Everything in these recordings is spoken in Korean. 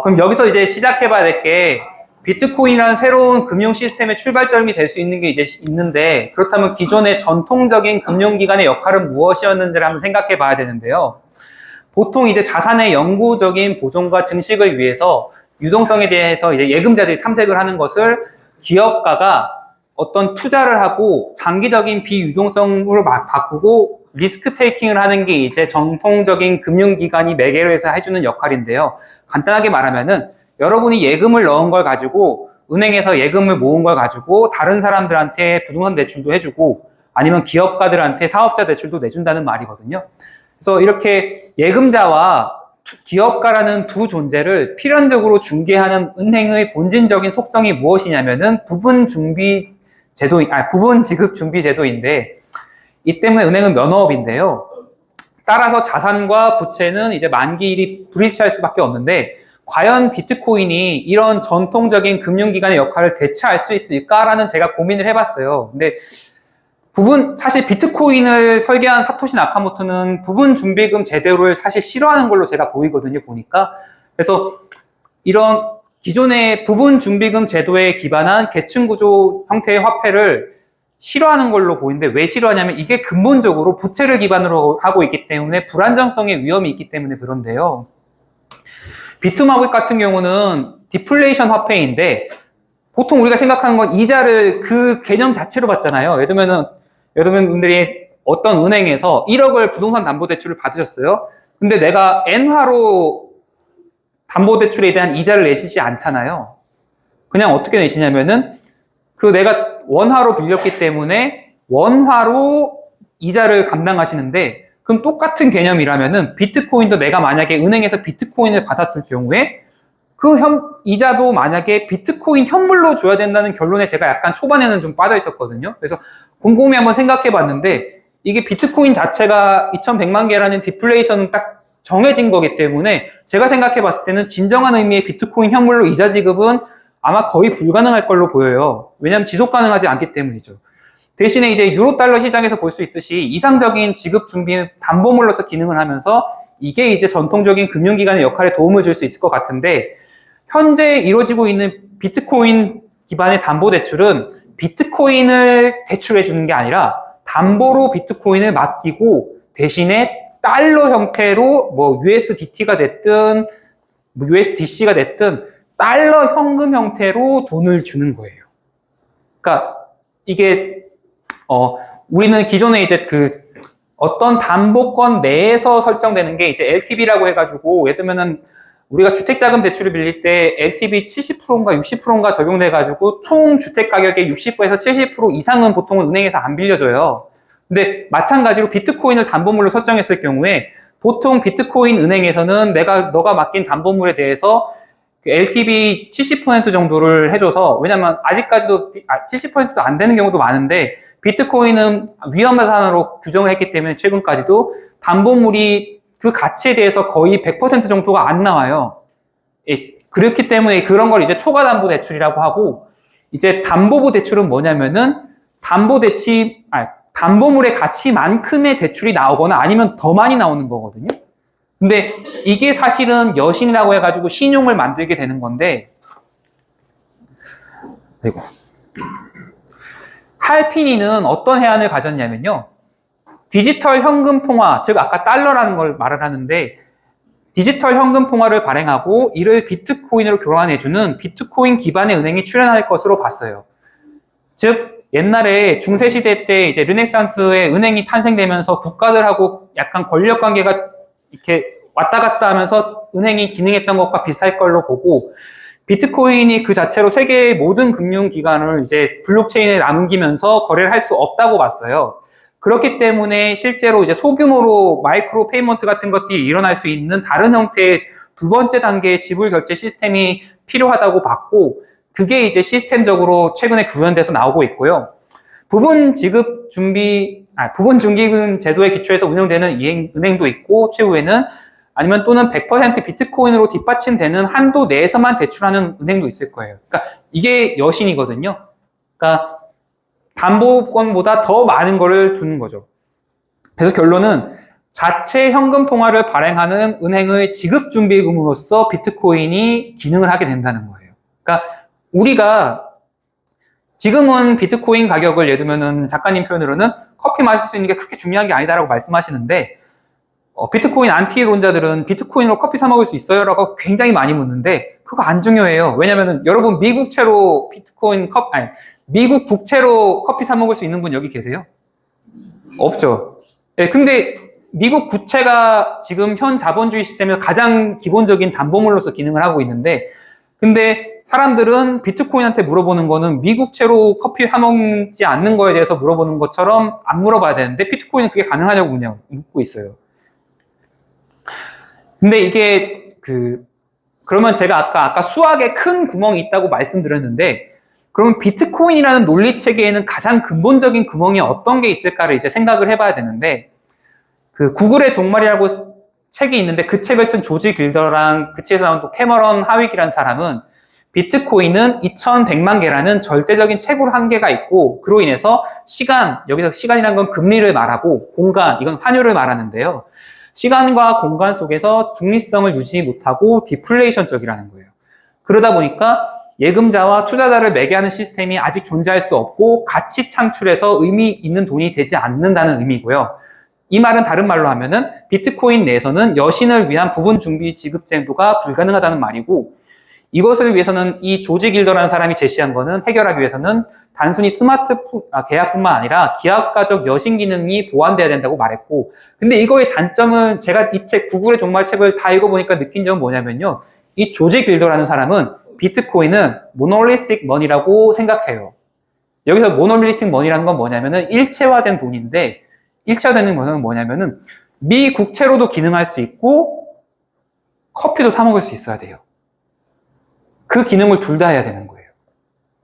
그럼 여기서 이제 시작해봐야 될 게, 비트코인이라는 새로운 금융 시스템의 출발점이 될 수 있는 게 이제 있는데, 그렇다면 기존의 전통적인 금융기관의 역할은 무엇이었는지를 한번 생각해 봐야 되는데요. 보통 이제 자산의 영구적인 보존과 증식을 위해서 유동성에 대해서 이제 예금자들이 탐색을 하는 것을 기업가가 어떤 투자를 하고 장기적인 비유동성으로 바꾸고 리스크 테이킹을 하는 게 이제 전통적인 금융기관이 매개로 해서 해주는 역할인데요. 간단하게 말하면은 여러분이 예금을 넣은 걸 가지고 은행에서 예금을 모은 걸 가지고 다른 사람들한테 부동산 대출도 해주고 아니면 기업가들한테 사업자 대출도 내준다는 말이거든요. 그래서 이렇게 예금자와 기업가라는 두 존재를 필연적으로 중개하는 은행의 본질적인 속성이 무엇이냐면은 부분 지급 준비 제도인데, 이 때문에 은행은 면허업인데요. 따라서 자산과 부채는 이제 만기일이 불일치할 수밖에 없는데, 과연 비트코인이 이런 전통적인 금융기관의 역할을 대체할 수 있을까라는 제가 고민을 해봤어요. 근데 사실 비트코인을 설계한 사토시 나카모토는 부분 준비금 제도를 사실 싫어하는 걸로 제가 보이거든요, 보니까. 그래서 이런 기존의 부분 준비금 제도에 기반한 계층 구조 형태의 화폐를 싫어하는 걸로 보이는데, 왜 싫어하냐면 이게 근본적으로 부채를 기반으로 하고 있기 때문에 불안정성의 위험이 있기 때문에 그런데요. 비트마켓 같은 경우는 디플레이션 화폐인데, 보통 우리가 생각하는 건 이자를 그 개념 자체로 받잖아요. 예를 들면 분들이 어떤 은행에서 1억을 부동산 담보대출을 받으셨어요. 근데 내가 N화로 담보대출에 대한 이자를 내시지 않잖아요. 그냥 어떻게 내시냐면은 내가 원화로 빌렸기 때문에 원화로 이자를 감당하시는데, 그럼 똑같은 개념이라면은 비트코인도 내가 만약에 은행에서 비트코인을 받았을 경우에 이자도 만약에 비트코인 현물로 줘야 된다는 결론에 제가 약간 초반에는 좀 빠져 있었거든요. 그래서 곰곰이 한번 생각해 봤는데, 이게 비트코인 자체가 2100만 개라는 디플레이션은 딱 정해진 거기 때문에 제가 생각해 봤을 때는 진정한 의미의 비트코인 현물로 이자 지급은 아마 거의 불가능할 걸로 보여요. 왜냐하면 지속 가능하지 않기 때문이죠. 대신에 이제 유로 달러 시장에서 볼 수 있듯이 이상적인 지급 준비 담보물로서 기능을 하면서 이게 이제 전통적인 금융기관의 역할에 도움을 줄 수 있을 것 같은데, 현재 이루어지고 있는 비트코인 기반의 담보대출은 비트코인을 대출해 주는 게 아니라 담보로 비트코인을 맡기고 대신에 달러 형태로 USDT가 됐든 USDC가 됐든 달러 현금 형태로 돈을 주는 거예요. 그러니까 이게 우리는 기존에 이제 어떤 담보권 내에서 설정되는 게 이제 LTV라고 해가지고, 예를 들면은 우리가 주택자금 대출을 빌릴 때 LTV 70%인가 60%인가 적용돼가지고 총 주택 가격의 60%에서 70% 이상은 보통은 은행에서 안 빌려줘요. 근데 마찬가지로 비트코인을 담보물로 설정했을 경우에 보통 비트코인 은행에서는 너가 맡긴 담보물에 대해서 LTV 70% 정도를 해줘서, 왜냐면 아직까지도 70%도 안 되는 경우도 많은데 비트코인은 위험한 자산으로 규정을 했기 때문에 최근까지도 담보물이 그 가치에 대해서 거의 100% 정도가 안 나와요. 그렇기 때문에 그런 걸 이제 초과담보 대출이라고 하고, 이제 담보부 대출은 뭐냐면은 담보물의 가치만큼의 대출이 나오거나 아니면 더 많이 나오는 거거든요. 근데 이게 사실은 여신이라고 해가지고 신용을 만들게 되는 건데, 할피니는 어떤 해안을 가졌냐면요. 디지털 현금 통화, 즉 아까 달러라는 걸 말을 하는데, 디지털 현금 통화를 발행하고 이를 비트코인으로 교환해주는 비트코인 기반의 은행이 출현할 것으로 봤어요. 즉 옛날에 중세시대 때 이제 르네상스의 은행이 탄생되면서 국가들하고 약간 권력 관계가 이렇게 왔다 갔다 하면서 은행이 기능했던 것과 비슷할 걸로 보고, 비트코인이 그 자체로 세계의 모든 금융기관을 이제 블록체인에 남기면서 거래를 할 수 없다고 봤어요. 그렇기 때문에 실제로 이제 소규모로 마이크로 페이먼트 같은 것들이 일어날 수 있는 다른 형태의 두 번째 단계의 지불 결제 시스템이 필요하다고 봤고, 그게 이제 시스템적으로 최근에 구현돼서 나오고 있고요. 부분 중기금 제도에 기초해서 운영되는 은행도 있고, 최후에는 아니면 또는 100% 비트코인으로 뒷받침되는 한도 내에서만 대출하는 은행도 있을 거예요. 그러니까 이게 여신이거든요. 그러니까 담보권보다 더 많은 거를 주는 거죠. 그래서 결론은 자체 현금 통화를 발행하는 은행의 지급 준비금으로서 비트코인이 기능을 하게 된다는 거예요. 그러니까 우리가 지금은 비트코인 가격을 예를 들면은 작가님 표현으로는 커피 마실 수 있는 게 그렇게 중요한 게 아니다라고 말씀하시는데, 비트코인 안티론자들은 비트코인으로 커피 사 먹을 수 있어요? 라고 굉장히 많이 묻는데, 그거 안 중요해요. 왜냐면은 여러분 미국채로 미국 국채로 커피 사 먹을 수 있는 분 여기 계세요? 없죠. 예, 근데 미국 국채가 지금 현 자본주의 시스템에서 가장 기본적인 담보물로서 기능을 하고 있는데, 근데 사람들은 비트코인한테 물어보는 거는 미국채로 커피 사 먹지 않는 거에 대해서 물어보는 것처럼 안 물어봐야 되는데, 비트코인은 그게 가능하냐고 그냥 묻고 있어요. 근데 이게 그러면 제가 아까 수학에 큰 구멍이 있다고 말씀드렸는데, 그러면 비트코인이라는 논리 체계에는 가장 근본적인 구멍이 어떤 게 있을까를 이제 생각을 해봐야 되는데, 구글의 종말이라고 책이 있는데 그 책을 쓴 조지 길더랑 그 책에서 나온 또 캐머런 하윅이라는 사람은 비트코인은 2100만 개라는 절대적인 채굴 한계가 있고, 그로 인해서 여기서 시간이라는 건 금리를 말하고, 공간, 이건 환율을 말하는데요. 시간과 공간 속에서 중립성을 유지 못하고 디플레이션적이라는 거예요. 그러다 보니까 예금자와 투자자를 매개하는 시스템이 아직 존재할 수 없고 가치 창출에서 의미 있는 돈이 되지 않는다는 의미고요. 이 말은 다른 말로 하면은 비트코인 내에서는 여신을 위한 부분 중비 지급 제도가 불가능하다는 말이고, 이것을 위해서는 이 조지 길더라는 사람이 제시한 거는, 해결하기 위해서는 단순히 계약뿐만 아니라 기하학과적 여신 기능이 보완돼야 된다고 말했고, 근데 이거의 단점은 제가 이 책, 구글의 종말 책을 다 읽어보니까 느낀 점은 뭐냐면요. 이 조지 길더라는 사람은 비트코인은 모놀리스틱 머니라고 생각해요. 여기서 모놀리스틱 머니라는 건 뭐냐면은 일체화된 돈인데, 일체화되는 것은 뭐냐면은 미 국채로도 기능할 수 있고 커피도 사 먹을 수 있어야 돼요. 그 기능을 둘 다 해야 되는 거예요.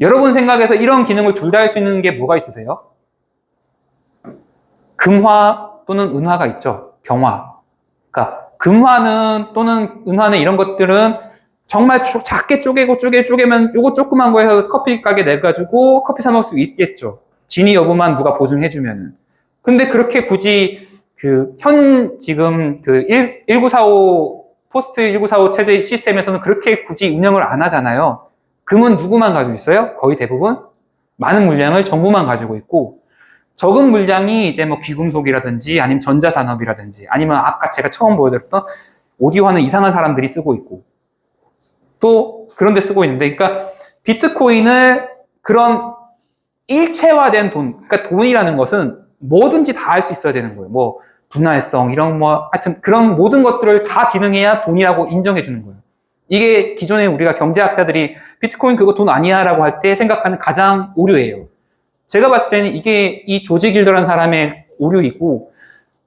여러분 생각에서 이런 기능을 둘 다 할 수 있는 게 뭐가 있으세요? 금화 또는 은화가 있죠. 경화. 그러니까 금화는 또는 은화는 이런 것들은 정말 작게 쪼개면 요거 조그만 거에서 커피 가게 내가지고 커피 사 먹을 수 있겠죠. 진위 여부만 누가 보증해주면은. 근데 그렇게 굳이 지금 1945 포스트 1945 체제 시스템에서는 그렇게 굳이 운영을 안 하잖아요. 금은 누구만 가지고 있어요? 거의 대부분 많은 물량을 정부만 가지고 있고, 적은 물량이 이제 뭐 귀금속이라든지 아니면 전자산업이라든지 아니면 아까 제가 처음 보여드렸던 오디오하는 이상한 사람들이 쓰고 있고, 또 그런 데 쓰고 있는데, 그러니까 비트코인을 그런 일체화된 돈, 그러니까 돈이라는 것은 뭐든지 다 할 수 있어야 되는 거예요. 뭐 분할성, 이런 하여튼 그런 모든 것들을 다 기능해야 돈이라고 인정해 주는 거예요. 이게 기존에 우리가 경제학자들이 비트코인 그거 돈 아니야 라고 할 때 생각하는 가장 오류예요. 제가 봤을 때는 이게 이 조지 길더라는 사람의 오류이고,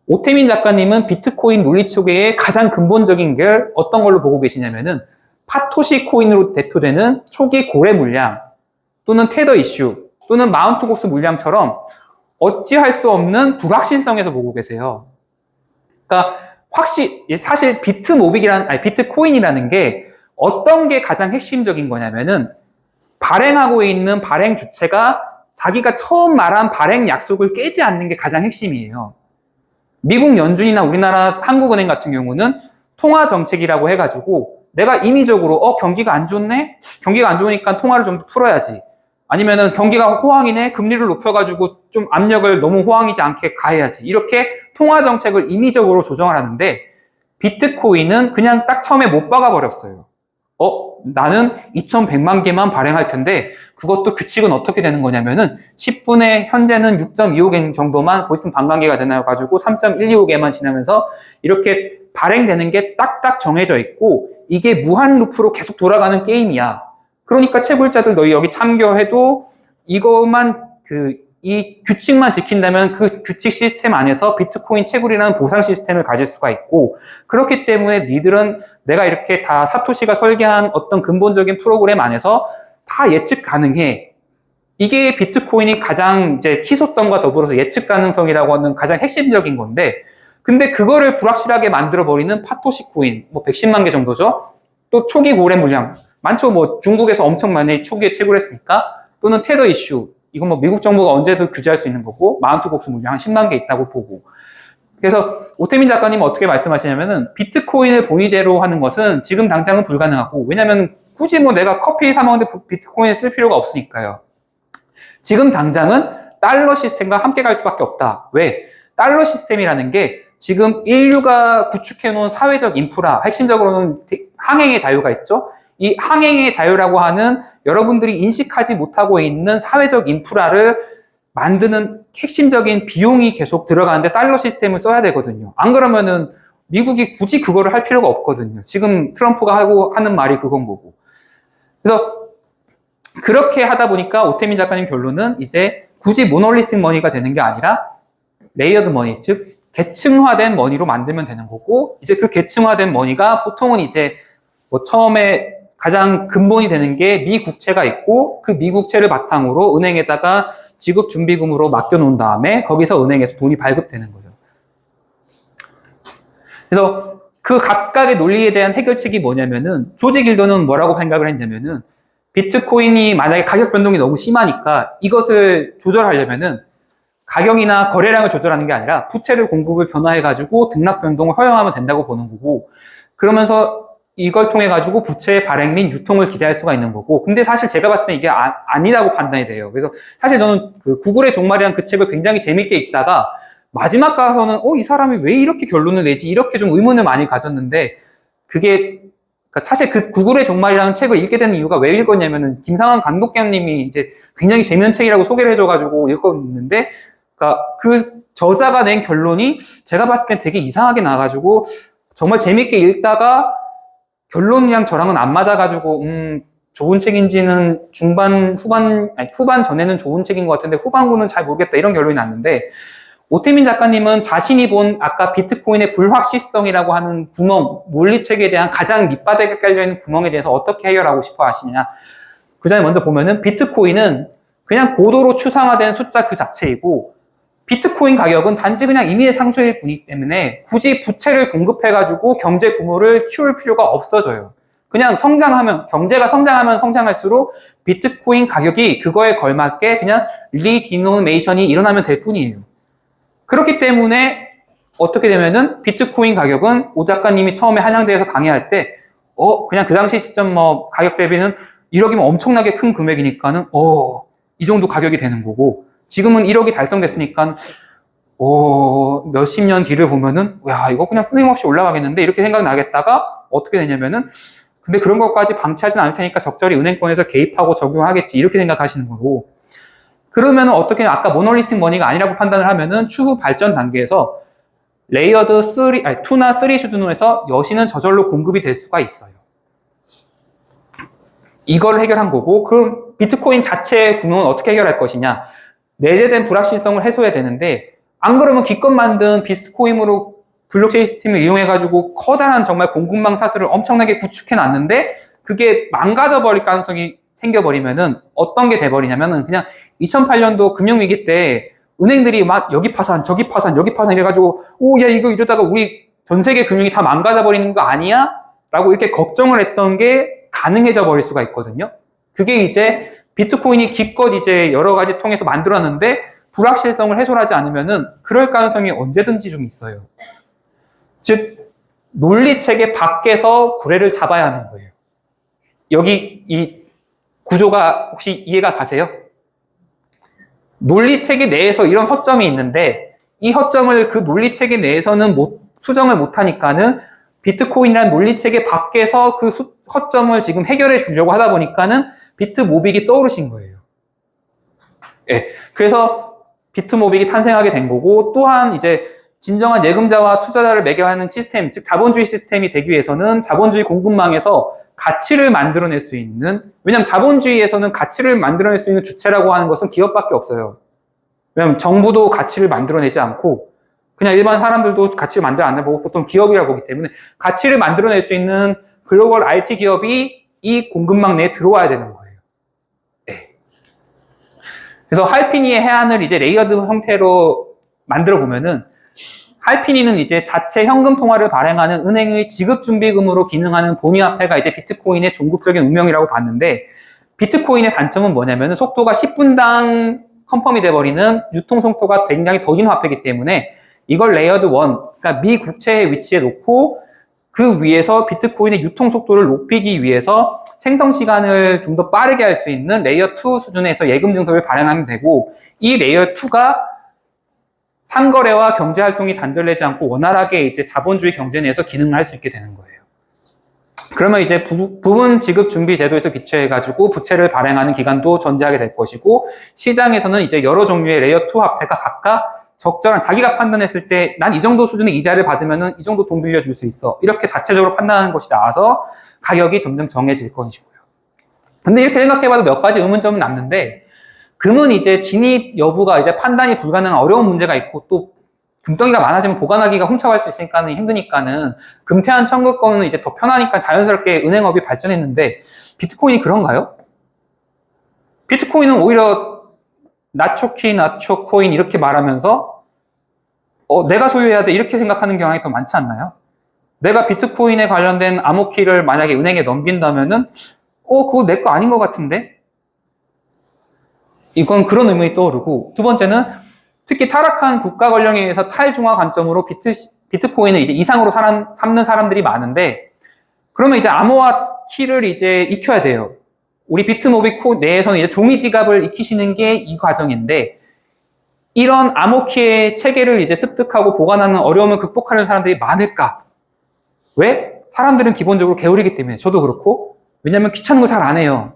오태민 작가님은 비트코인 논리 체계의 가장 근본적인 게 어떤 걸로 보고 계시냐면은 파토시 코인으로 대표되는 초기 고래 물량 또는 테더 이슈 또는 마운트 곡스 물량처럼 어찌할 수 없는 불확실성에서 보고 계세요. 그러니까 사실 비트코인이라는 게 어떤 게 가장 핵심적인 거냐면은, 발행하고 있는 발행 주체가 자기가 처음 말한 발행 약속을 깨지 않는 게 가장 핵심이에요. 미국 연준이나 우리나라 한국은행 같은 경우는 통화 정책이라고 해가지고 내가 임의적으로 경기가 안 좋네? 경기가 안 좋으니까 통화를 좀 풀어야지. 아니면은 경기가 호황이네? 금리를 높여가지고 좀 압력을 너무 호황이지 않게 가해야지. 이렇게 통화 정책을 임의적으로 조정을 하는데, 비트코인은 그냥 딱 처음에 못 박아버렸어요. 나는 2100만 개만 발행할 텐데, 그것도 규칙은 어떻게 되는 거냐면은 10분에 현재는 6.25개 정도만, 곧 있으면 반감기가 지나가지고 3.125개만 지나면서 이렇게 발행되는 게 딱딱 정해져 있고, 이게 무한 루프로 계속 돌아가는 게임이야. 그러니까 채굴자들 너희 여기 참여해도 이것만 이 규칙만 지킨다면 그 규칙 시스템 안에서 비트코인 채굴이라는 보상 시스템을 가질 수가 있고, 그렇기 때문에 니들은 내가 이렇게 다 사토시가 설계한 어떤 근본적인 프로그램 안에서 다 예측 가능해. 이게 비트코인이 가장 이제 희소성과 더불어서 예측 가능성이라고 하는 가장 핵심적인 건데, 근데 그거를 불확실하게 만들어버리는 파토시 코인, 110만 개 정도죠. 또 초기 고래 물량. 많죠. 중국에서 엄청 많이 초기에 채굴했으니까. 또는 테더 이슈. 이건 미국 정부가 언제든 규제할 수 있는 거고, 마운트 곡스 물량 한 10만 개 있다고 보고. 그래서 오태민 작가님은 어떻게 말씀하시냐면은 비트코인을 본위제로 하는 것은 지금 당장은 불가능하고, 왜냐면 굳이 뭐 내가 커피 사 먹는데 비트코인을 쓸 필요가 없으니까요. 지금 당장은 달러 시스템과 함께 갈 수밖에 없다. 왜? 달러 시스템이라는 게 지금 인류가 구축해 놓은 사회적 인프라, 핵심적으로는 항행의 자유가 있죠. 이 항행의 자유라고 하는 여러분들이 인식하지 못하고 있는 사회적 인프라를 만드는 핵심적인 비용이 계속 들어가는데 달러 시스템을 써야 되거든요. 안 그러면은 미국이 굳이 그거를 할 필요가 없거든요. 지금 트럼프가 하는 말이 그건 거고. 그래서 그렇게 하다 보니까 오태민 작가님 결론은 이제 굳이 모놀리식 머니가 되는 게 아니라 레이어드 머니, 즉 계층화된 머니로 만들면 되는 거고, 이제 그 계층화된 머니가 보통은 이제 뭐 처음에 가장 근본이 되는 게 미국채가 있고, 그 미국채를 바탕으로 은행에다가 지급 준비금으로 맡겨놓은 다음에 거기서 은행에서 돈이 발급되는 거죠. 그래서 그 각각의 논리에 대한 해결책이 뭐냐면은, 조지 길더는 뭐라고 생각을 했냐면은, 비트코인이 만약에 가격 변동이 너무 심하니까 이것을 조절하려면은 가격이나 거래량을 조절하는 게 아니라 부채를 공급을 변화해가지고 등락 변동을 허용하면 된다고 보는 거고, 그러면서 이걸 통해 가지고 부채의 발행 및 유통을 기대할 수가 있는 거고, 근데 사실 제가 봤을 때 이게 아니라고 판단이 돼요. 그래서 사실 저는 그 구글의 종말이라는 그 책을 굉장히 재밌게 읽다가 마지막 가서는 이 사람이 왜 이렇게 결론을 내지, 이렇게 좀 의문을 많이 가졌는데, 그게 그러니까 사실 그 구글의 종말이라는 책을 읽게 된 이유가 왜 읽었냐면은 김상환 감독님이 이제 굉장히 재밌는 책이라고 소개를 해줘가지고 읽었는데, 그러니까 그 저자가 낸 결론이 제가 봤을 땐 되게 이상하게 나와가지고 정말 재밌게 읽다가 결론이랑 저랑은 안 맞아가지고 좋은 책인지는 후반 전에는 좋은 책인 것 같은데 후반부는 잘 모르겠다, 이런 결론이 났는데, 오태민 작가님은 자신이 본 아까 비트코인의 불확실성이라고 하는 구멍, 논리책에 대한 가장 밑바닥에 깔려있는 구멍에 대해서 어떻게 해결하고 싶어 하시냐. 그 전에 먼저 보면은 비트코인은 그냥 고도로 추상화된 숫자 그 자체이고, 비트코인 가격은 단지 그냥 임의의 상수일 뿐이기 때문에 굳이 부채를 공급해가지고 경제 규모를 키울 필요가 없어져요. 그냥 경제가 성장하면 성장할수록 비트코인 가격이 그거에 걸맞게 그냥 리디노메이션이 일어나면 될 뿐이에요. 그렇기 때문에 어떻게 되면은 비트코인 가격은 오 작가님이 처음에 한양대에서 강의할 때 그냥 그 당시 시점 가격 대비는 1억이면 엄청나게 큰 금액이니까는 이 정도 가격이 되는 거고, 지금은 1억이 달성됐으니까 몇십 년 뒤를 보면은 야, 이거 그냥 끊임없이 올라가겠는데, 이렇게 생각나겠다가 어떻게 되냐면은 근데 그런 것까지 방치하진 않을 테니까 적절히 은행권에서 개입하고 적용하겠지, 이렇게 생각하시는 거고, 그러면은 어떻게 아까 모놀리식 머니가 아니라고 판단을 하면은 추후 발전 단계에서 레이어드 2나 3 수준으로 해서 여신은 저절로 공급이 될 수가 있어요. 이걸 해결한 거고, 그럼 비트코인 자체의 구멍은 어떻게 해결할 것이냐. 내재된 불확실성을 해소해야 되는데, 안 그러면 기껏 만든 비트코인으로 블록체인 시스템을 이용해가지고 커다란 정말 공급망 사슬을 엄청나게 구축해 놨는데 그게 망가져 버릴 가능성이 생겨버리면은 어떤 게 돼버리냐면은 그냥 2008년도 금융위기 때 은행들이 막 여기 파산, 저기 파산, 여기 파산 이래가지고 야, 이거 이러다가 우리 전 세계 금융이 다 망가져 버리는 거 아니야? 라고 이렇게 걱정을 했던 게 가능해져 버릴 수가 있거든요. 그게 이제 비트코인이 기껏 이제 여러 가지 통해서 만들었는데 불확실성을 해소하지 않으면은 그럴 가능성이 언제든지 좀 있어요. 즉, 논리체계 밖에서 고래를 잡아야 하는 거예요. 여기 이 구조가 혹시 이해가 가세요? 논리체계 내에서 이런 허점이 있는데 이 허점을 그 논리체계 내에서는 수정을 못하니까는 비트코인이라는 논리체계 밖에서 그 허점을 지금 해결해 주려고 하다 보니까는 비트모빅이 떠오르신 거예요. 예. 그래서 비트모빅이 탄생하게 된 거고, 또한 이제 진정한 예금자와 투자자를 매개하는 시스템, 즉 자본주의 시스템이 되기 위해서는 자본주의 공급망에서 가치를 만들어낼 수 있는, 왜냐하면 자본주의에서는 가치를 만들어낼 수 있는 주체라고 하는 것은 기업밖에 없어요. 왜냐하면 정부도 가치를 만들어내지 않고 그냥 일반 사람들도 가치를 만들어 안 내보고 보통 기업이라고 보기 때문에 가치를 만들어낼 수 있는 글로벌 IT 기업이 이 공급망 내에 들어와야 되는 거예요. 네. 그래서 할피니의 해안을 이제 레이어드 형태로 만들어 보면은 할피니는 이제 자체 현금 통화를 발행하는 은행의 지급준비금으로 기능하는 본위화폐가 이제 비트코인의 종국적인 운명이라고 봤는데, 비트코인의 단점은 뭐냐면 속도가 10분당 컨펌이 돼버리는 유통 속도가 굉장히 더딘 화폐이기 때문에 이걸 레이어드 1, 그러니까 미국채의 위치에 놓고 그 위에서 비트코인의 유통 속도를 높이기 위해서 생성 시간을 좀 더 빠르게 할 수 있는 레이어 2 수준에서 예금 증서를 발행하면 되고, 이 레이어 2가 상거래와 경제 활동이 단절되지 않고 원활하게 이제 자본주의 경제 내에서 기능을 할 수 있게 되는 거예요. 그러면 이제 부분 지급 준비 제도에서 기초해가지고 부채를 발행하는 기간도 존재하게 될 것이고, 시장에서는 이제 여러 종류의 레이어 2 화폐가 각각 적절한, 자기가 판단했을 때 난 이 정도 수준의 이자를 받으면은 이 정도 돈 빌려줄 수 있어, 이렇게 자체적으로 판단하는 것이 나와서 가격이 점점 정해질 것이고요. 근데 이렇게 생각해봐도 몇 가지 의문점은 남는데, 금은 이제 진입 여부가 이제 판단이 불가능한 어려운 문제가 있고, 또 금덩이가 많아지면 보관하기가 훔쳐갈 수 있으니까는 힘드니까는 금태한 청구권은 이제 더 편하니까 자연스럽게 은행업이 발전했는데, 비트코인이 그런가요? 비트코인은 오히려 나초키, 나초코인 이렇게 말하면서 내가 소유해야 돼 이렇게 생각하는 경향이 더 많지 않나요? 내가 비트코인에 관련된 암호키를 만약에 은행에 넘긴다면은 그거 내 거 아닌 것 같은데? 이건 그런 의문이 떠오르고, 두 번째는 특히 타락한 국가 권력에 의해서 탈중화 관점으로 비트코인을 이제 이상으로 삼는 사람들이 많은데, 그러면 이제 암호화 키를 이제 익혀야 돼요. 우리 비트모비 내에서는 이제 종이 지갑을 익히시는 게 이 과정인데, 이런 암호키의 체계를 이제 습득하고 보관하는 어려움을 극복하는 사람들이 많을까? 왜? 사람들은 기본적으로 게으르기 때문에. 저도 그렇고. 왜냐면 귀찮은 거 잘 안 해요.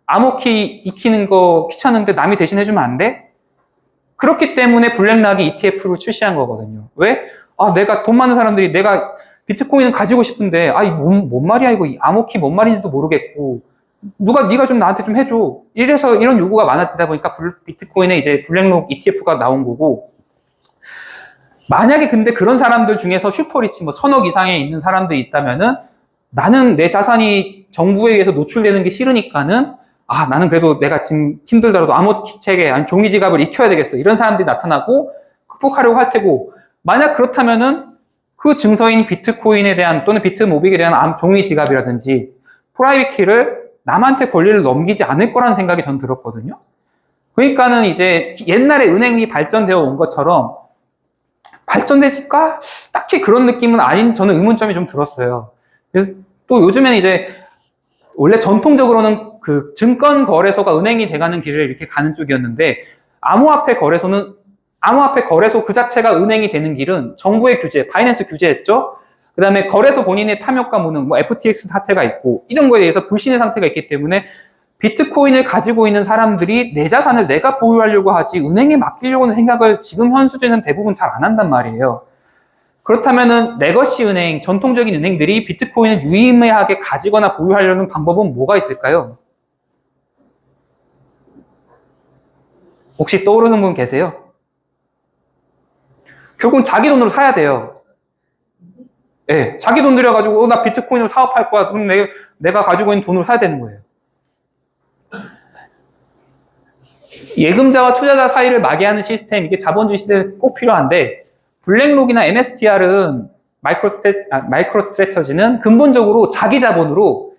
암호키 익히는 거 귀찮은데 남이 대신 해주면 안 돼? 그렇기 때문에 블랙락이 ETF를 출시한 거거든요. 왜? 내가 돈 많은 사람들이 내가 비트코인을 가지고 싶은데, 뭔 말이야, 이거. 암호키 뭔 말인지도 모르겠고. 네가 좀 나한테 좀 해줘. 이래서 이런 요구가 많아지다 보니까 비트코인에 이제 블랙록 ETF가 나온 거고, 만약에 근데 그런 사람들 중에서 슈퍼리치, 1000억 이상에 있는 사람들이 있다면은, 나는 내 자산이 정부에 의해서 노출되는 게 싫으니까는, 나는 그래도 내가 지금 힘들더라도 암호키 체계, 아니 종이 지갑을 익혀야 되겠어. 이런 사람들이 나타나고 극복하려고 할 테고, 만약 그렇다면은 그 증서인 비트코인에 대한 또는 비트모빅에 대한 종이 지갑이라든지 프라이빗 키를 남한테 권리를 넘기지 않을 거라는 생각이 전 들었거든요. 그러니까는 이제 옛날에 은행이 발전되어 온 것처럼 발전되실까? 딱히 그런 느낌은 아닌, 저는 의문점이 좀 들었어요. 그래서 또 요즘에는 이제 원래 전통적으로는 그 증권 거래소가 은행이 돼가는 길을 이렇게 가는 쪽이었는데, 암호화폐 거래소 그 자체가 은행이 되는 길은 정부의 규제, 바이낸스 규제했죠? 그 다음에 거래소 본인의 탐욕과 무능, FTX 사태가 있고, 이런 거에 대해서 불신의 상태가 있기 때문에 비트코인을 가지고 있는 사람들이 내 자산을 내가 보유하려고 하지 은행에 맡기려고 하는 생각을 지금 현 수준은 대부분 잘 안 한단 말이에요. 그렇다면은 레거시 은행, 전통적인 은행들이 비트코인을 유의미하게 가지거나 보유하려는 방법은 뭐가 있을까요? 혹시 떠오르는 분 계세요? 결국은 자기 돈으로 사야 돼요. 예, 자기 돈 들여가지고, 나 비트코인으로 사업할 거야. 그럼 내가 가지고 있는 돈으로 사야 되는 거예요. 예금자와 투자자 사이를 마개하는 시스템, 이게 자본주의 시대에 꼭 필요한데, 블랙록이나 MSTR은 마이크로 스트래터지는 근본적으로 자기 자본으로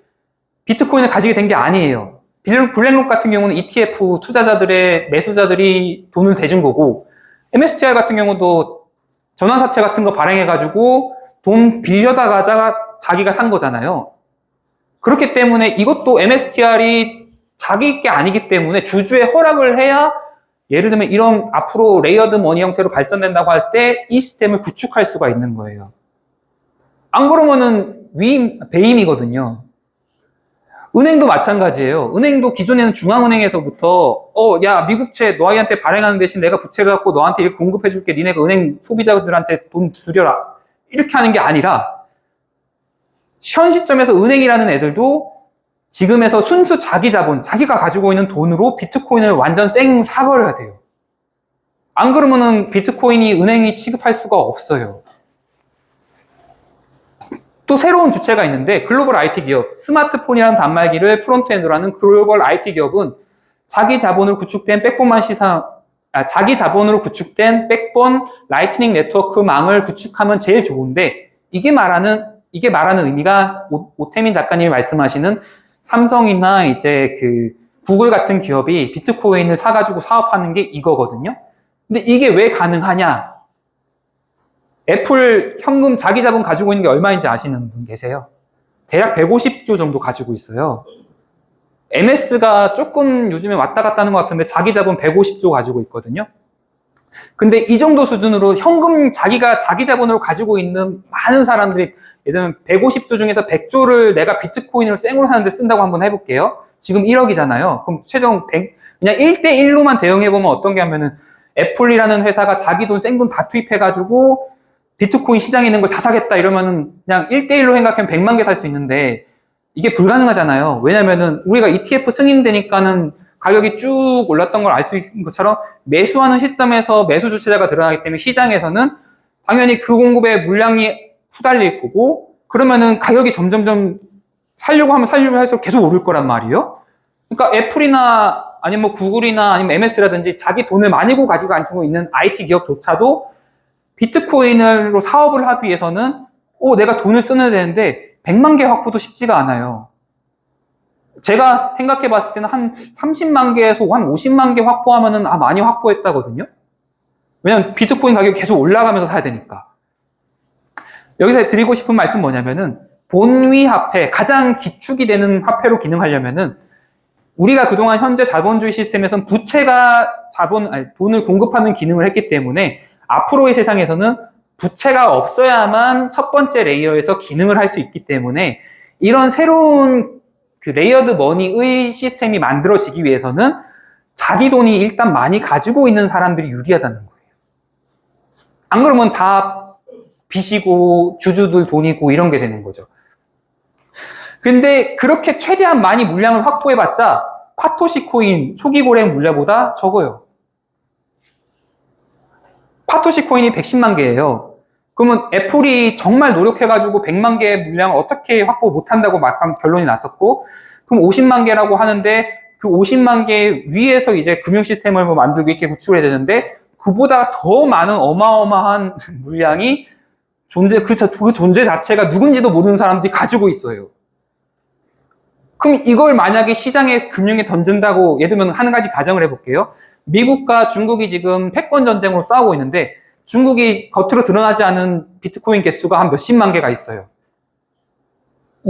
비트코인을 가지게 된 게 아니에요. 블랙록 같은 경우는 ETF 투자자들의 매수자들이 돈을 대준 거고, MSTR 같은 경우도 전환사채 같은 거 발행해가지고 돈 빌려다가 자기가 산 거잖아요. 그렇기 때문에 이것도 MSTR이 자기 게 아니기 때문에 주주의 허락을 해야, 예를 들면 이런 앞으로 레이어드 머니 형태로 발전된다고 할 때 이 시스템을 구축할 수가 있는 거예요. 안 그러면은 배임이거든요. 은행도 마찬가지예요. 은행도 기존에는 중앙은행에서부터 야, 미국채 너희한테 발행하는 대신 내가 부채를 갖고 너한테 이렇게 공급해 줄게. 니네가 은행 소비자들한테 돈 들여라. 이렇게 하는 게 아니라, 현 시점에서 은행이라는 애들도 지금에서 순수 자기 자본, 자기가 가지고 있는 돈으로 비트코인을 완전 쌩 사버려야 돼요. 안 그러면은 비트코인이 은행이 취급할 수가 없어요. 또 새로운 주체가 있는데, 글로벌 IT 기업, 스마트폰이라는 단말기를 프론트엔드로 하는 글로벌 IT 기업은 자기 자본으로 구축된 백본 라이트닝 네트워크망을 구축하면 제일 좋은데, 이게 말하는 의미가 오태민 작가님이 말씀하시는 삼성이나 이제 그 구글 같은 기업이 비트코인을 사가지고 사업하는 게 이거거든요. 근데 이게 왜 가능하냐? 애플 현금 자기 자본 가지고 있는 게 얼마인지 아시는 분 계세요? 대략 150조 정도 가지고 있어요. MS가 조금 요즘에 왔다 갔다 하는 것 같은데 자기 자본 150조 가지고 있거든요. 근데 이 정도 수준으로 현금 자기가 자기 자본으로 가지고 있는 많은 사람들이 예를 들면 150조 중에서 100조를 내가 비트코인을 생으로 사는데 쓴다고 한번 해볼게요. 지금 1억이잖아요. 그럼 최종 100, 그냥 1대1로만 대응해보면 어떤 게 하면은 애플이라는 회사가 자기 돈 생돈 다 투입해가지고 비트코인 시장에 있는 걸 다 사겠다 이러면은 그냥 1대1로 생각하면 100만 개 살 수 있는데 이게 불가능하잖아요. 왜냐면은 우리가 ETF 승인되니까는 가격이 쭉 올랐던 걸 알 수 있는 것처럼 매수하는 시점에서 매수 주체자가 드러나기 때문에 시장에서는 당연히 그 공급에 물량이 후달릴 거고 그러면은 가격이 점점점 살려고 하면 할수록 계속 오를 거란 말이에요. 그러니까 애플이나 아니면 뭐 구글이나 아니면 MS라든지 자기 돈을 많이 가지고 있는 IT 기업조차도 비트코인으로 사업을 하기 위해서는 내가 돈을 써야 되는데 100만 개 확보도 쉽지가 않아요. 제가 생각해 봤을 때는 한 30만 개에서 한 50만 개 확보하면은 많이 확보했다거든요. 왜냐면 비트코인 가격이 계속 올라가면서 사야 되니까. 여기서 드리고 싶은 말씀 뭐냐면은 본위 화폐, 가장 기축이 되는 화폐로 기능하려면은 우리가 그동안 현재 자본주의 시스템에서는 부채가 돈을 공급하는 기능을 했기 때문에 앞으로의 세상에서는 부채가 없어야만 첫 번째 레이어에서 기능을 할 수 있기 때문에 이런 새로운 그 레이어드 머니의 시스템이 만들어지기 위해서는 자기 돈이 일단 많이 가지고 있는 사람들이 유리하다는 거예요. 안 그러면 다 빚이고 주주들 돈이고 이런 게 되는 거죠. 근데 그렇게 최대한 많이 물량을 확보해봤자 파토시 코인 초기 거래 물량보다 적어요. 파토시 코인이 110만 개예요. 그러면 애플이 정말 노력해가지고 100만 개의 물량을 어떻게 확보 못한다고 막상 결론이 났었고, 그럼 50만 개라고 하는데 그 50만 개 위에서 이제 금융 시스템을 뭐 만들고 이렇게 구축을 해야 되는데 그보다 더 많은 어마어마한 물량이 그 존재 자체가 누군지도 모르는 사람들이 가지고 있어요. 그럼 이걸 만약에 시장에 금융에 던진다고 예를 들면 한 가지 가정을 해볼게요. 미국과 중국이 지금 패권 전쟁으로 싸우고 있는데 중국이 겉으로 드러나지 않은 비트코인 개수가 한 몇십만 개가 있어요.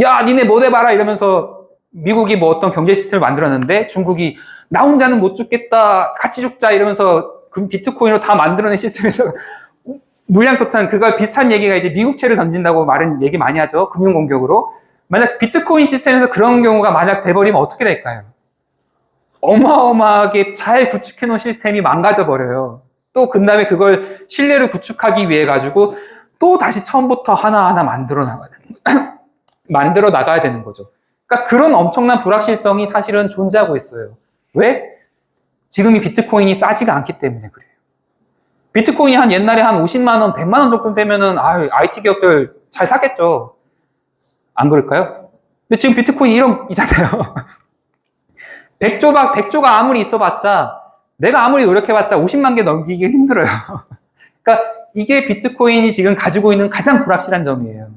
야, 니네 뭐 해봐라 이러면서 미국이 뭐 어떤 경제 시스템을 만들었는데 중국이 나 혼자는 못 죽겠다, 같이 죽자 이러면서 그 비트코인으로 다 만들어낸 시스템에서 물량 토탄 그걸 비슷한 얘기가 이제 미국채를 던진다고 얘기 많이 하죠. 금융 공격으로. 만약 비트코인 시스템에서 그런 경우가 만약 돼버리면 어떻게 될까요? 어마어마하게 잘 구축해 놓은 시스템이 망가져 버려요. 또 그 다음에 그걸 신뢰를 구축하기 위해 가지고 또 다시 처음부터 하나하나 만들어 나가야 되는 거죠. 그러니까 그런 엄청난 불확실성이 사실은 존재하고 있어요. 왜? 지금 이 비트코인이 싸지가 않기 때문에 그래요. 비트코인이 옛날에 한 50만 원, 100만 원 정도 되면은 IT 기업들 잘 사겠죠. 안 그럴까요? 근데 지금 비트코인 1억이잖아요. 100조가 아무리 있어봤자 내가 아무리 노력해봤자 50만 개 넘기기 힘들어요. 그러니까 이게 비트코인이 지금 가지고 있는 가장 불확실한 점이에요.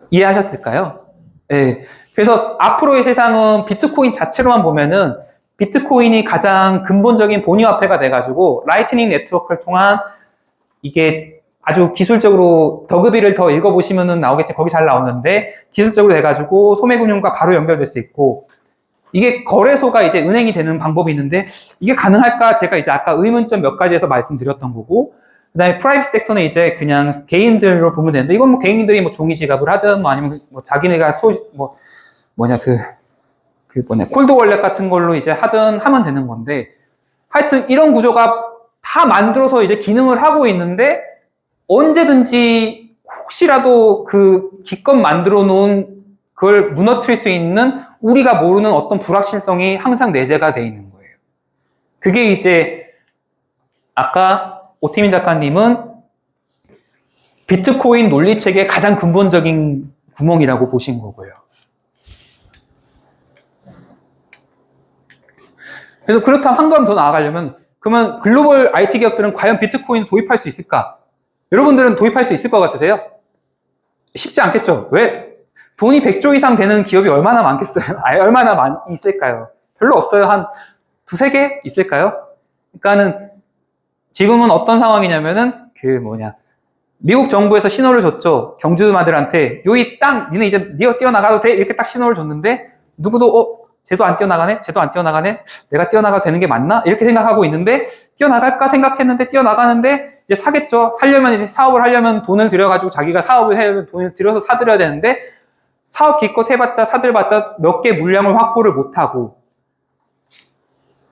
이해하셨을까요? 네. 그래서 앞으로의 세상은 비트코인 자체로만 보면은 비트코인이 가장 근본적인 본위화폐가 돼가지고 라이트닝 네트워크를 통한 이게 아주 기술적으로 더그비를 더 읽어보시면은 나오겠지. 거기 잘 나오는데 기술적으로 돼가지고 소매금융과 바로 연결될 수 있고 이게 거래소가 이제 은행이 되는 방법이 있는데 이게 가능할까? 제가 이제 아까 의문점 몇 가지에서 말씀드렸던 거고 그 다음에 프라이빗 섹터는 이제 그냥 개인들로 보면 되는데 이건 뭐 개인들이 뭐 종이 지갑을 하든 뭐 아니면 뭐 자기네가 콜드 월렛 같은 걸로 이제 하면 되는 건데 하여튼 이런 구조가 다 만들어서 이제 기능을 하고 있는데 언제든지 혹시라도 그 기껏 만들어 놓은 그걸 무너뜨릴 수 있는 우리가 모르는 어떤 불확실성이 항상 내재가 돼 있는 거예요. 그게 이제 아까 오태민 작가님은 비트코인 논리체계의 가장 근본적인 구멍이라고 보신 거고요. 그래서 그렇다면 한 걸음 더 나아가려면 그러면 글로벌 IT 기업들은 과연 비트코인 도입할 수 있을까? 여러분들은 도입할 수 있을 것 같으세요? 쉽지 않겠죠? 왜? 돈이 100조 이상 되는 기업이 얼마나 많겠어요? 얼마나 있을까요? 별로 없어요. 한 두세 개 있을까요? 그러니까는 지금은 어떤 상황이냐면은 미국 정부에서 신호를 줬죠. 경주마들한테 요이 땅 니네 이제 니가 뛰어나가도 돼 이렇게 딱 신호를 줬는데 누구도 쟤도 안 뛰어나가네? 쟤도 안 뛰어나가네? 내가 뛰어나가도 되는 게 맞나? 이렇게 생각하고 있는데 뛰어나갈까 생각했는데 뛰어나가는데 이제 사겠죠. 하려면 이제 사업을 하려면 돈을 들여가지고 자기가 사업을 하려면 돈을 들여서 사들여야 되는데 사업 기껏 해봤자 사들봤자 몇 개 물량을 확보를 못하고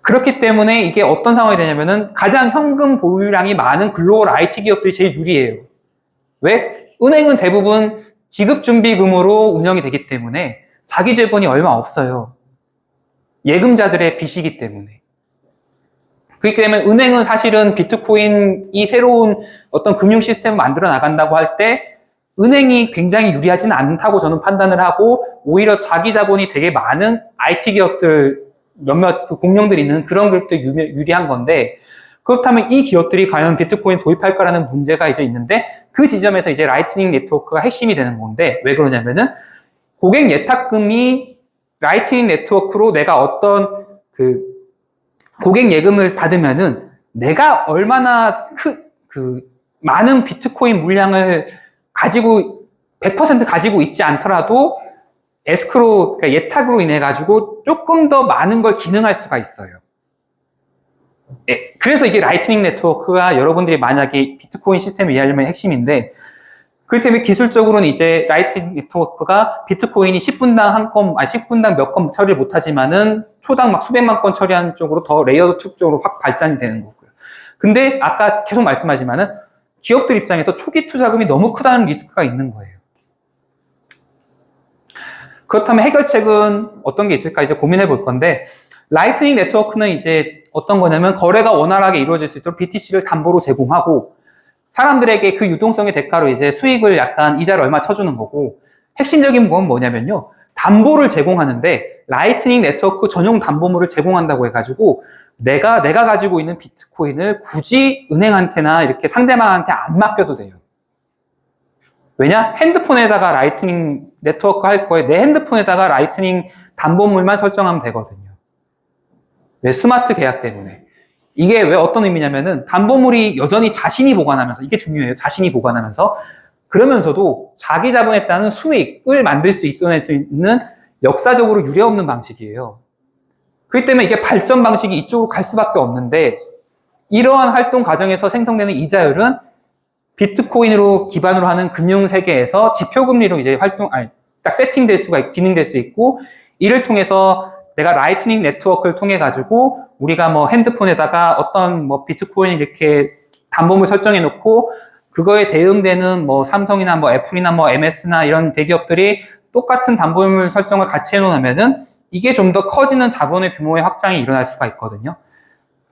그렇기 때문에 이게 어떤 상황이 되냐면은 가장 현금 보유량이 많은 글로벌 IT 기업들이 제일 유리해요. 왜? 은행은 대부분 지급준비금으로 운영이 되기 때문에 자기 재본이 얼마 없어요. 예금자들의 빚이기 때문에. 그렇기 때문에 은행은 사실은 비트코인이 새로운 어떤 금융 시스템을 만들어 나간다고 할 때 은행이 굉장히 유리하지는 않다고 저는 판단을 하고 오히려 자기 자본이 되게 많은 IT 기업들 몇몇 그 공룡들이 있는 그런 그룹들이 유리한 건데 그렇다면 이 기업들이 과연 비트코인 도입할까라는 문제가 이제 있는데 그 지점에서 이제 라이트닝 네트워크가 핵심이 되는 건데 왜 그러냐면은 고객 예탁금이 라이트닝 네트워크로 내가 어떤 그 고객 예금을 받으면은 내가 얼마나 많은 비트코인 물량을 가지고 100% 가지고 있지 않더라도 에스크로 그러니까 예탁으로 인해 가지고 조금 더 많은 걸 기능할 수가 있어요. 예, 그래서 이게 라이트닝 네트워크가 여러분들이 만약에 비트코인 시스템을 이해하려면 핵심인데 그렇기 때문에 기술적으로는 이제 라이트닝 네트워크가 비트코인이 10분당 몇 건 처리를 못하지만은 초당 막 수백만 건 처리하는 쪽으로 더 레이어드 2 쪽으로 확 발전이 되는 거고요. 근데 아까 계속 말씀하지만은 기업들 입장에서 초기 투자금이 너무 크다는 리스크가 있는 거예요. 그렇다면 해결책은 어떤 게 있을까 이제 고민해 볼 건데 라이트닝 네트워크는 이제 어떤 거냐면 거래가 원활하게 이루어질 수 있도록 BTC를 담보로 제공하고 사람들에게 그 유동성의 대가로 이제 수익을 약간 이자를 얼마 쳐주는 거고 핵심적인 건 뭐냐면요. 담보를 제공하는데 라이트닝 네트워크 전용 담보물을 제공한다고 해가지고 내가 가지고 있는 비트코인을 굳이 은행한테나 이렇게 상대방한테 안 맡겨도 돼요. 왜냐? 핸드폰에다가 라이트닝 네트워크 할 거에 내 핸드폰에다가 라이트닝 담보물만 설정하면 되거든요. 왜? 스마트 계약 때문에. 이게 왜 어떤 의미냐면은 담보물이 여전히 자신이 보관하면서 이게 중요해요. 자신이 보관하면서 그러면서도 자기 자본에 따른 수익을 만들 수 있는 역사적으로 유례없는 방식이에요. 그렇기 때문에 이게 발전 방식이 이쪽으로 갈 수밖에 없는데 이러한 활동 과정에서 생성되는 이자율은 비트코인으로 기반으로 하는 금융 세계에서 지표금리로 이제 딱 세팅될 수가, 기능될 수 있고, 이를 통해서 내가 라이트닝 네트워크를 통해 가지고, 우리가 뭐 핸드폰에다가 어떤 뭐 비트코인 이렇게 담보물 설정해 놓고, 그거에 대응되는 뭐 삼성이나 뭐 애플이나 뭐 MS나 이런 대기업들이 똑같은 담보물 설정을 같이 해 놓으면은, 이게 좀 더 커지는 자본의 규모의 확장이 일어날 수가 있거든요.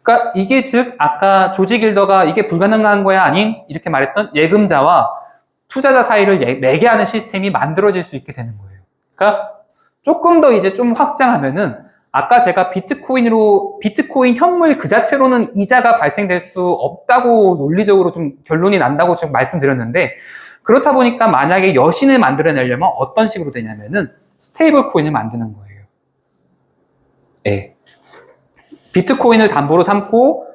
그러니까 이게 즉 아까 조지 길더가 이게 불가능한 거야 아닌 이렇게 말했던 예금자와 투자자 사이를 매개하는 시스템이 만들어질 수 있게 되는 거예요. 그러니까 조금 더 이제 좀 확장하면은 아까 제가 비트코인 현물 그 자체로는 이자가 발생될 수 없다고 논리적으로 좀 결론이 난다고 좀 말씀드렸는데 그렇다 보니까 만약에 여신을 만들어내려면 어떤 식으로 되냐면은 스테이블 코인을 만드는 거예요. 예. 비트코인을 담보로 삼고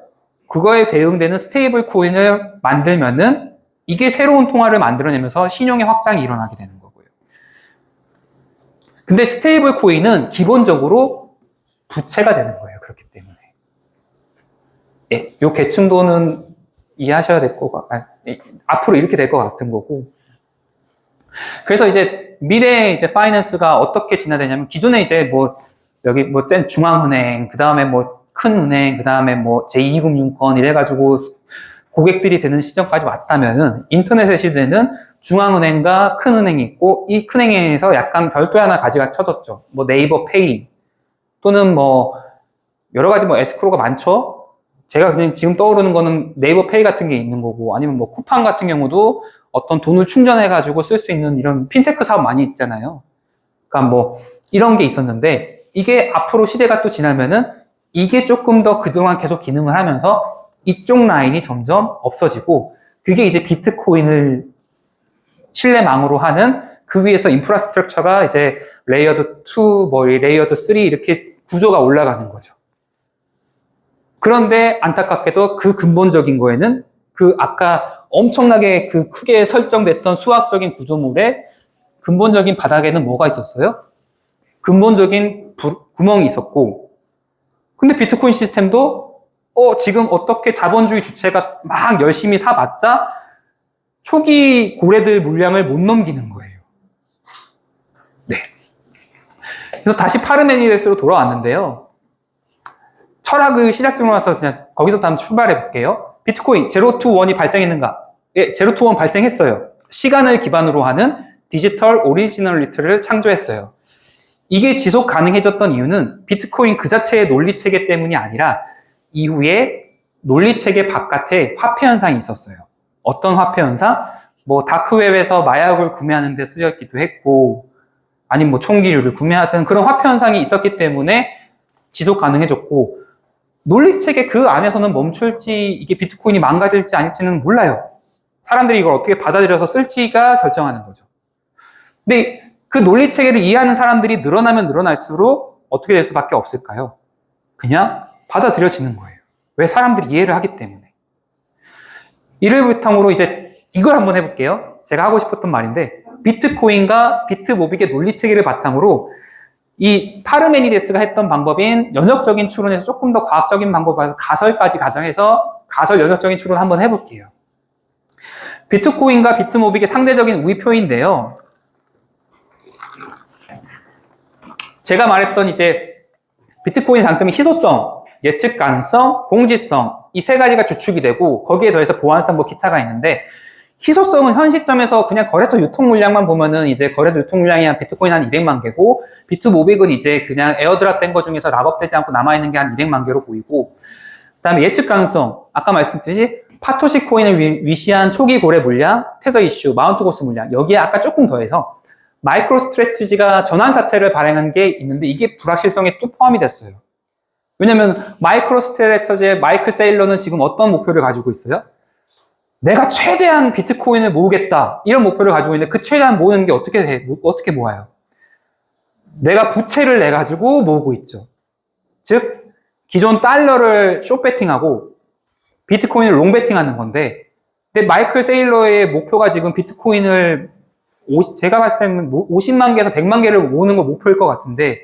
그거에 대응되는 스테이블 코인을 만들면은 이게 새로운 통화를 만들어내면서 신용의 확장이 일어나게 되는 거고요. 근데 스테이블 코인은 기본적으로 부채가 되는 거예요. 그렇기 때문에. 예, 요 계층도는 이해하셔야 될 거고, 앞으로 이렇게 될 것 같은 거고. 그래서 이제 미래의 이제 파이낸스가 어떻게 진화되냐면 기존에 이제 뭐 여기 뭐 중앙은행, 그 다음에 뭐 큰 은행, 그 다음에 뭐 제2금융권 이래가지고 고객들이 되는 시점까지 왔다면은 인터넷의 시대는 중앙은행과 큰 은행이 있고 이 큰 은행에서 약간 별도 하나 가지가 쳐졌죠. 뭐 네이버 페이 또는 뭐 여러 가지 뭐 에스크로가 많죠. 제가 그냥 지금 떠오르는 거는 네이버 페이 같은 게 있는 거고 아니면 뭐 쿠팡 같은 경우도 어떤 돈을 충전해가지고 쓸 수 있는 이런 핀테크 사업 많이 있잖아요. 그러니까 뭐 이런 게 있었는데 이게 앞으로 시대가 또 지나면은 이게 조금 더 그동안 계속 기능을 하면서 이쪽 라인이 점점 없어지고 그게 이제 비트코인을 신뢰망으로 하는 그 위에서 인프라스트럭처가 이제 레이어드 2, 레이어드 3 이렇게 구조가 올라가는 거죠. 그런데 안타깝게도 그 근본적인 거에는 그 아까 엄청나게 그 크게 설정됐던 수학적인 구조물의 근본적인 바닥에는 뭐가 있었어요? 근본적인 구멍이 있었고, 근데 비트코인 시스템도 지금 어떻게 자본주의 주체가 막 열심히 사봤자 초기 고래들 물량을 못 넘기는 거예요. 네. 그래서 다시 파르메니데스로 돌아왔는데요. 철학의 시작점으로 와서 그냥 거기서부터 한번 출발해 볼게요. 비트코인 제로 투 원이 발생했는가? 예, 제로 투 원 발생했어요. 시간을 기반으로 하는 디지털 오리지널리티를 창조했어요. 이게 지속 가능해졌던 이유는 비트코인 그 자체의 논리 체계 때문이 아니라 이후에 논리 체계 바깥에 화폐 현상이 있었어요. 어떤 화폐 현상? 뭐 다크웹에서 마약을 구매하는 데 쓰였기도 했고, 아니면 뭐 총기류를 구매하든 그런 화폐 현상이 있었기 때문에 지속 가능해졌고, 논리 체계 그 안에서는 멈출지 이게 비트코인이 망가질지 아닐지는 몰라요. 사람들이 이걸 어떻게 받아들여서 쓸지가 결정하는 거죠. 근데 그 논리 체계를 이해하는 사람들이 늘어나면 늘어날수록 어떻게 될 수밖에 없을까요? 그냥 받아들여지는 거예요. 왜? 사람들이 이해를 하기 때문에. 이를 바탕으로 이제 이걸 한번 해볼게요. 제가 하고 싶었던 말인데, 비트코인과 비트모빅의 논리 체계를 바탕으로 이 파르메니데스가 했던 방법인 연역적인 추론에서 조금 더 과학적인 방법을 가설까지 가정해서 가설 연역적인 추론 한번 해볼게요. 비트코인과 비트모빅의 상대적인 우위표인데요. 제가 말했던 이제 비트코인 장점이 희소성, 예측 가능성, 공지성 이 세 가지가 주축이 되고 거기에 더해서 보안성 뭐 기타가 있는데, 희소성은 현 시점에서 그냥 거래소 유통 물량만 보면은 이제 거래소 유통 물량이 한 비트코인 한 200만 개고, 비트모빅은 이제 그냥 에어드랍 된 거 중에서 락업되지 않고 남아있는 게 한 200만 개로 보이고, 그 다음에 예측 가능성, 아까 말씀드렸듯이 파토시 코인을 위시한 초기 고래 물량, 테더 이슈, 마운트 고스 물량, 여기에 아까 조금 더해서 마이크로 스트래티지가 전환 사채를 발행한 게 있는데 이게 불확실성에 또 포함이 됐어요. 왜냐면 마이크로 스트래티지의 마이클 세일러는 지금 어떤 목표를 가지고 있어요? 내가 최대한 비트코인을 모으겠다 이런 목표를 가지고 있는데, 그 최대한 모으는 게 어떻게 모아요? 내가 부채를 내 가지고 모으고 있죠. 즉 기존 달러를 숏배팅하고 비트코인을 롱배팅하는 건데, 근데 마이클 세일러의 목표가 지금 비트코인을 제가 봤을 때는 50만 개에서 100만 개를 모으는 거 목표일 것 같은데,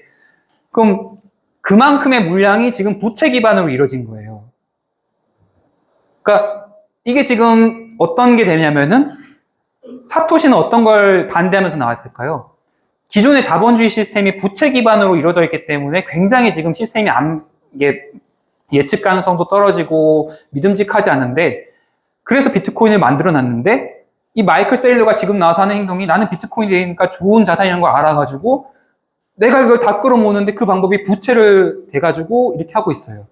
그럼 그만큼의 물량이 지금 부채 기반으로 이루어진 거예요. 그러니까 이게 지금 어떤 게 되냐면은, 사토시는 어떤 걸 반대하면서 나왔을까요? 기존의 자본주의 시스템이 부채 기반으로 이루어져 있기 때문에 굉장히 지금 시스템이 이게 예측 가능성도 떨어지고 믿음직하지 않은데, 그래서 비트코인을 만들어 놨는데, 이 마이클 세일러가 지금 나와서 하는 행동이 나는 비트코인이 되니까 좋은 자산이라는 걸 알아가지고 내가 이걸 다 끌어모으는데 그 방법이 부채를 대가지고 이렇게 하고 있어요.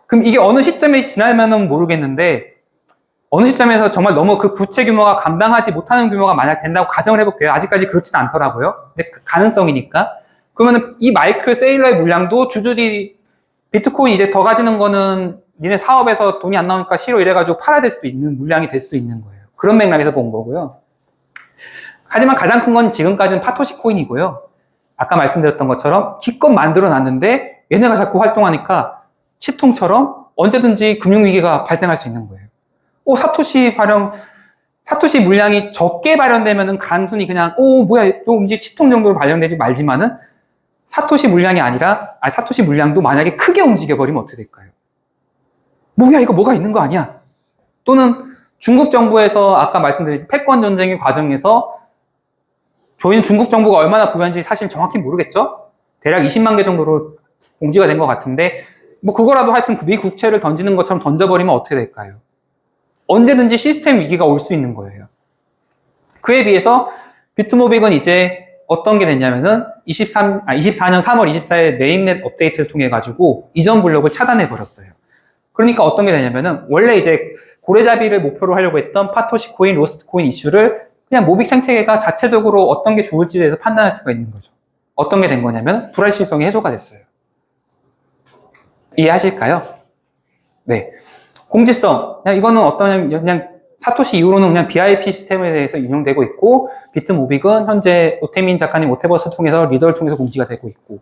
그럼 이게 어느 시점에 지나면은 모르겠는데, 어느 시점에서 정말 너무 그 부채 규모가 감당하지 못하는 규모가 만약 된다고 가정을 해볼게요. 아직까지 그렇진 않더라고요. 근데 그 가능성이니까. 그러면은 이 마이클 세일러의 물량도 주주들이 비트코인 이제 더 가지는 거는 니네 사업에서 돈이 안 나오니까 싫어 이래가지고 팔아야 될 수도 있는 물량이 될 수도 있는 거예요. 그런 맥락에서 본 거고요. 하지만 가장 큰 건 지금까지는 파토시 코인이고요. 아까 말씀드렸던 것처럼 기껏 만들어 놨는데 얘네가 자꾸 활동하니까 치통처럼 언제든지 금융위기가 발생할 수 있는 거예요. 사토시 물량이 적게 발현되면은 단순히 그냥, 뭐야, 또 이제 치통 정도로 발현되지 말지만은, 사토시 물량이 아니라, 사토시 물량도 만약에 크게 움직여버리면 어떻게 될까요? 뭐야, 이거 뭐가 있는 거 아니야? 또는 중국 정부에서 아까 말씀드린 패권 전쟁의 과정에서 저희는 중국 정부가 얼마나 보유한지 사실 정확히 모르겠죠? 대략 20만 개 정도로 공지가 된 것 같은데, 뭐 그거라도 하여튼 미 국채를 던지는 것처럼 던져버리면 어떻게 될까요? 언제든지 시스템 위기가 올 수 있는 거예요. 그에 비해서 비트모빅은 이제 어떤 게 됐냐면은 24년 3월 24일 메인넷 업데이트를 통해 가지고 이전 블록을 차단해 버렸어요. 그러니까 어떤 게 되냐면은 원래 이제 고래잡이를 목표로 하려고 했던 파토시 코인, 로스트 코인 이슈를 그냥 모빅 생태계가 자체적으로 어떤 게 좋을지에 대해서 판단할 수가 있는 거죠. 어떤 게 된 거냐면 불확실성이 해소가 됐어요. 이해하실까요? 네. 공지성. 이거는 그냥 사토시 이후로는 그냥 BIP 시스템에 대해서 인용되고 있고, 비트모빅은 현재 오태민 작가님 오태버스 통해서 리더를 통해서 공지가 되고 있고,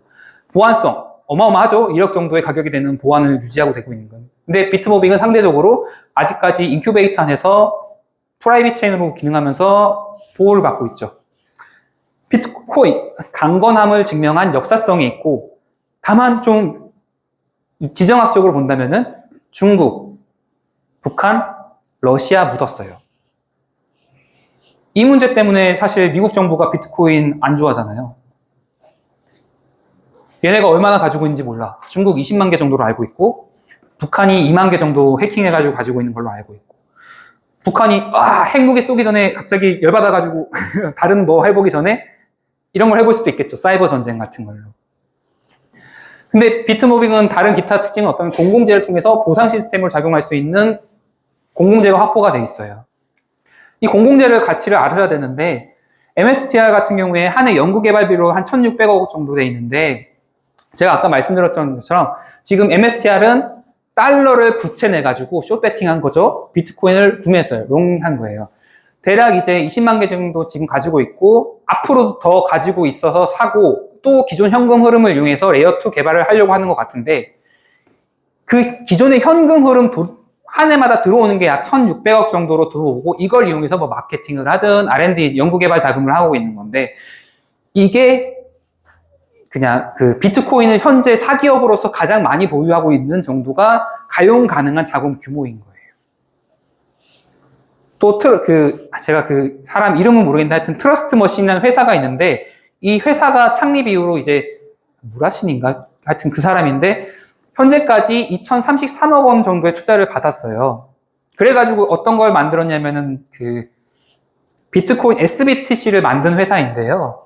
보안성. 어마어마하죠. 1억 정도의 가격이 되는 보안을 유지하고 되고 있는 건. 근데 비트모빅은 상대적으로 아직까지 인큐베이터 안에서 프라이빗 체인으로 기능하면서 보호를 받고 있죠. 비트코인, 강건함을 증명한 역사성이 있고, 다만 좀 지정학적으로 본다면은 중국, 북한, 러시아 묻었어요. 이 문제 때문에 사실 미국 정부가 비트코인 안 좋아하잖아요. 얘네가 얼마나 가지고 있는지 몰라. 중국 20만 개 정도로 알고 있고, 북한이 2만 개 정도 해킹해가지고 가지고 있는 걸로 알고 있고, 북한이 핵무기 쏘기 전에 갑자기 열받아가지고 다른 뭐 해보기 전에 이런 걸 해볼 수도 있겠죠. 사이버 전쟁 같은 걸로. 근데 비트모빙은 다른 기타 특징은 어떤 공공재를 통해서 보상 시스템을 작용할 수 있는 공공재가 확보가 돼 있어요. 이 공공재를 가치를 알아야 되는데 MSTR 같은 경우에 한 해 연구개발비로 한 1,600억 정도 돼 있는데 제가 아까 말씀드렸던 것처럼 지금 MSTR은 달러를 부채내가지고 숏배팅한 거죠. 비트코인을 구매했어요. 롱한 거예요. 대략 이제 20만 개 정도 지금 가지고 있고 앞으로도 더 가지고 있어서 사고 또 기존 현금 흐름을 이용해서 레이어2 개발을 하려고 하는 것 같은데 그 기존의 현금 흐름 한 해마다 들어오는 게 약 1,600억 정도로 들어오고 이걸 이용해서 뭐 마케팅을 하든 R&D 연구개발 자금을 하고 있는 건데 이게 그냥 그 비트코인을 현재 사기업으로서 가장 많이 보유하고 있는 정도가 가용 가능한 자금 규모인 거예요. 또 제가 그 사람 이름은 모르겠는데 하여튼 트러스트 머신이라는 회사가 있는데 이 회사가 창립 이후로 이제 무라신인가? 하여튼 그 사람인데 현재까지 2,033억 원 정도의 투자를 받았어요. 그래가지고 어떤 걸 만들었냐면은 그 비트코인 SBTC를 만든 회사인데요.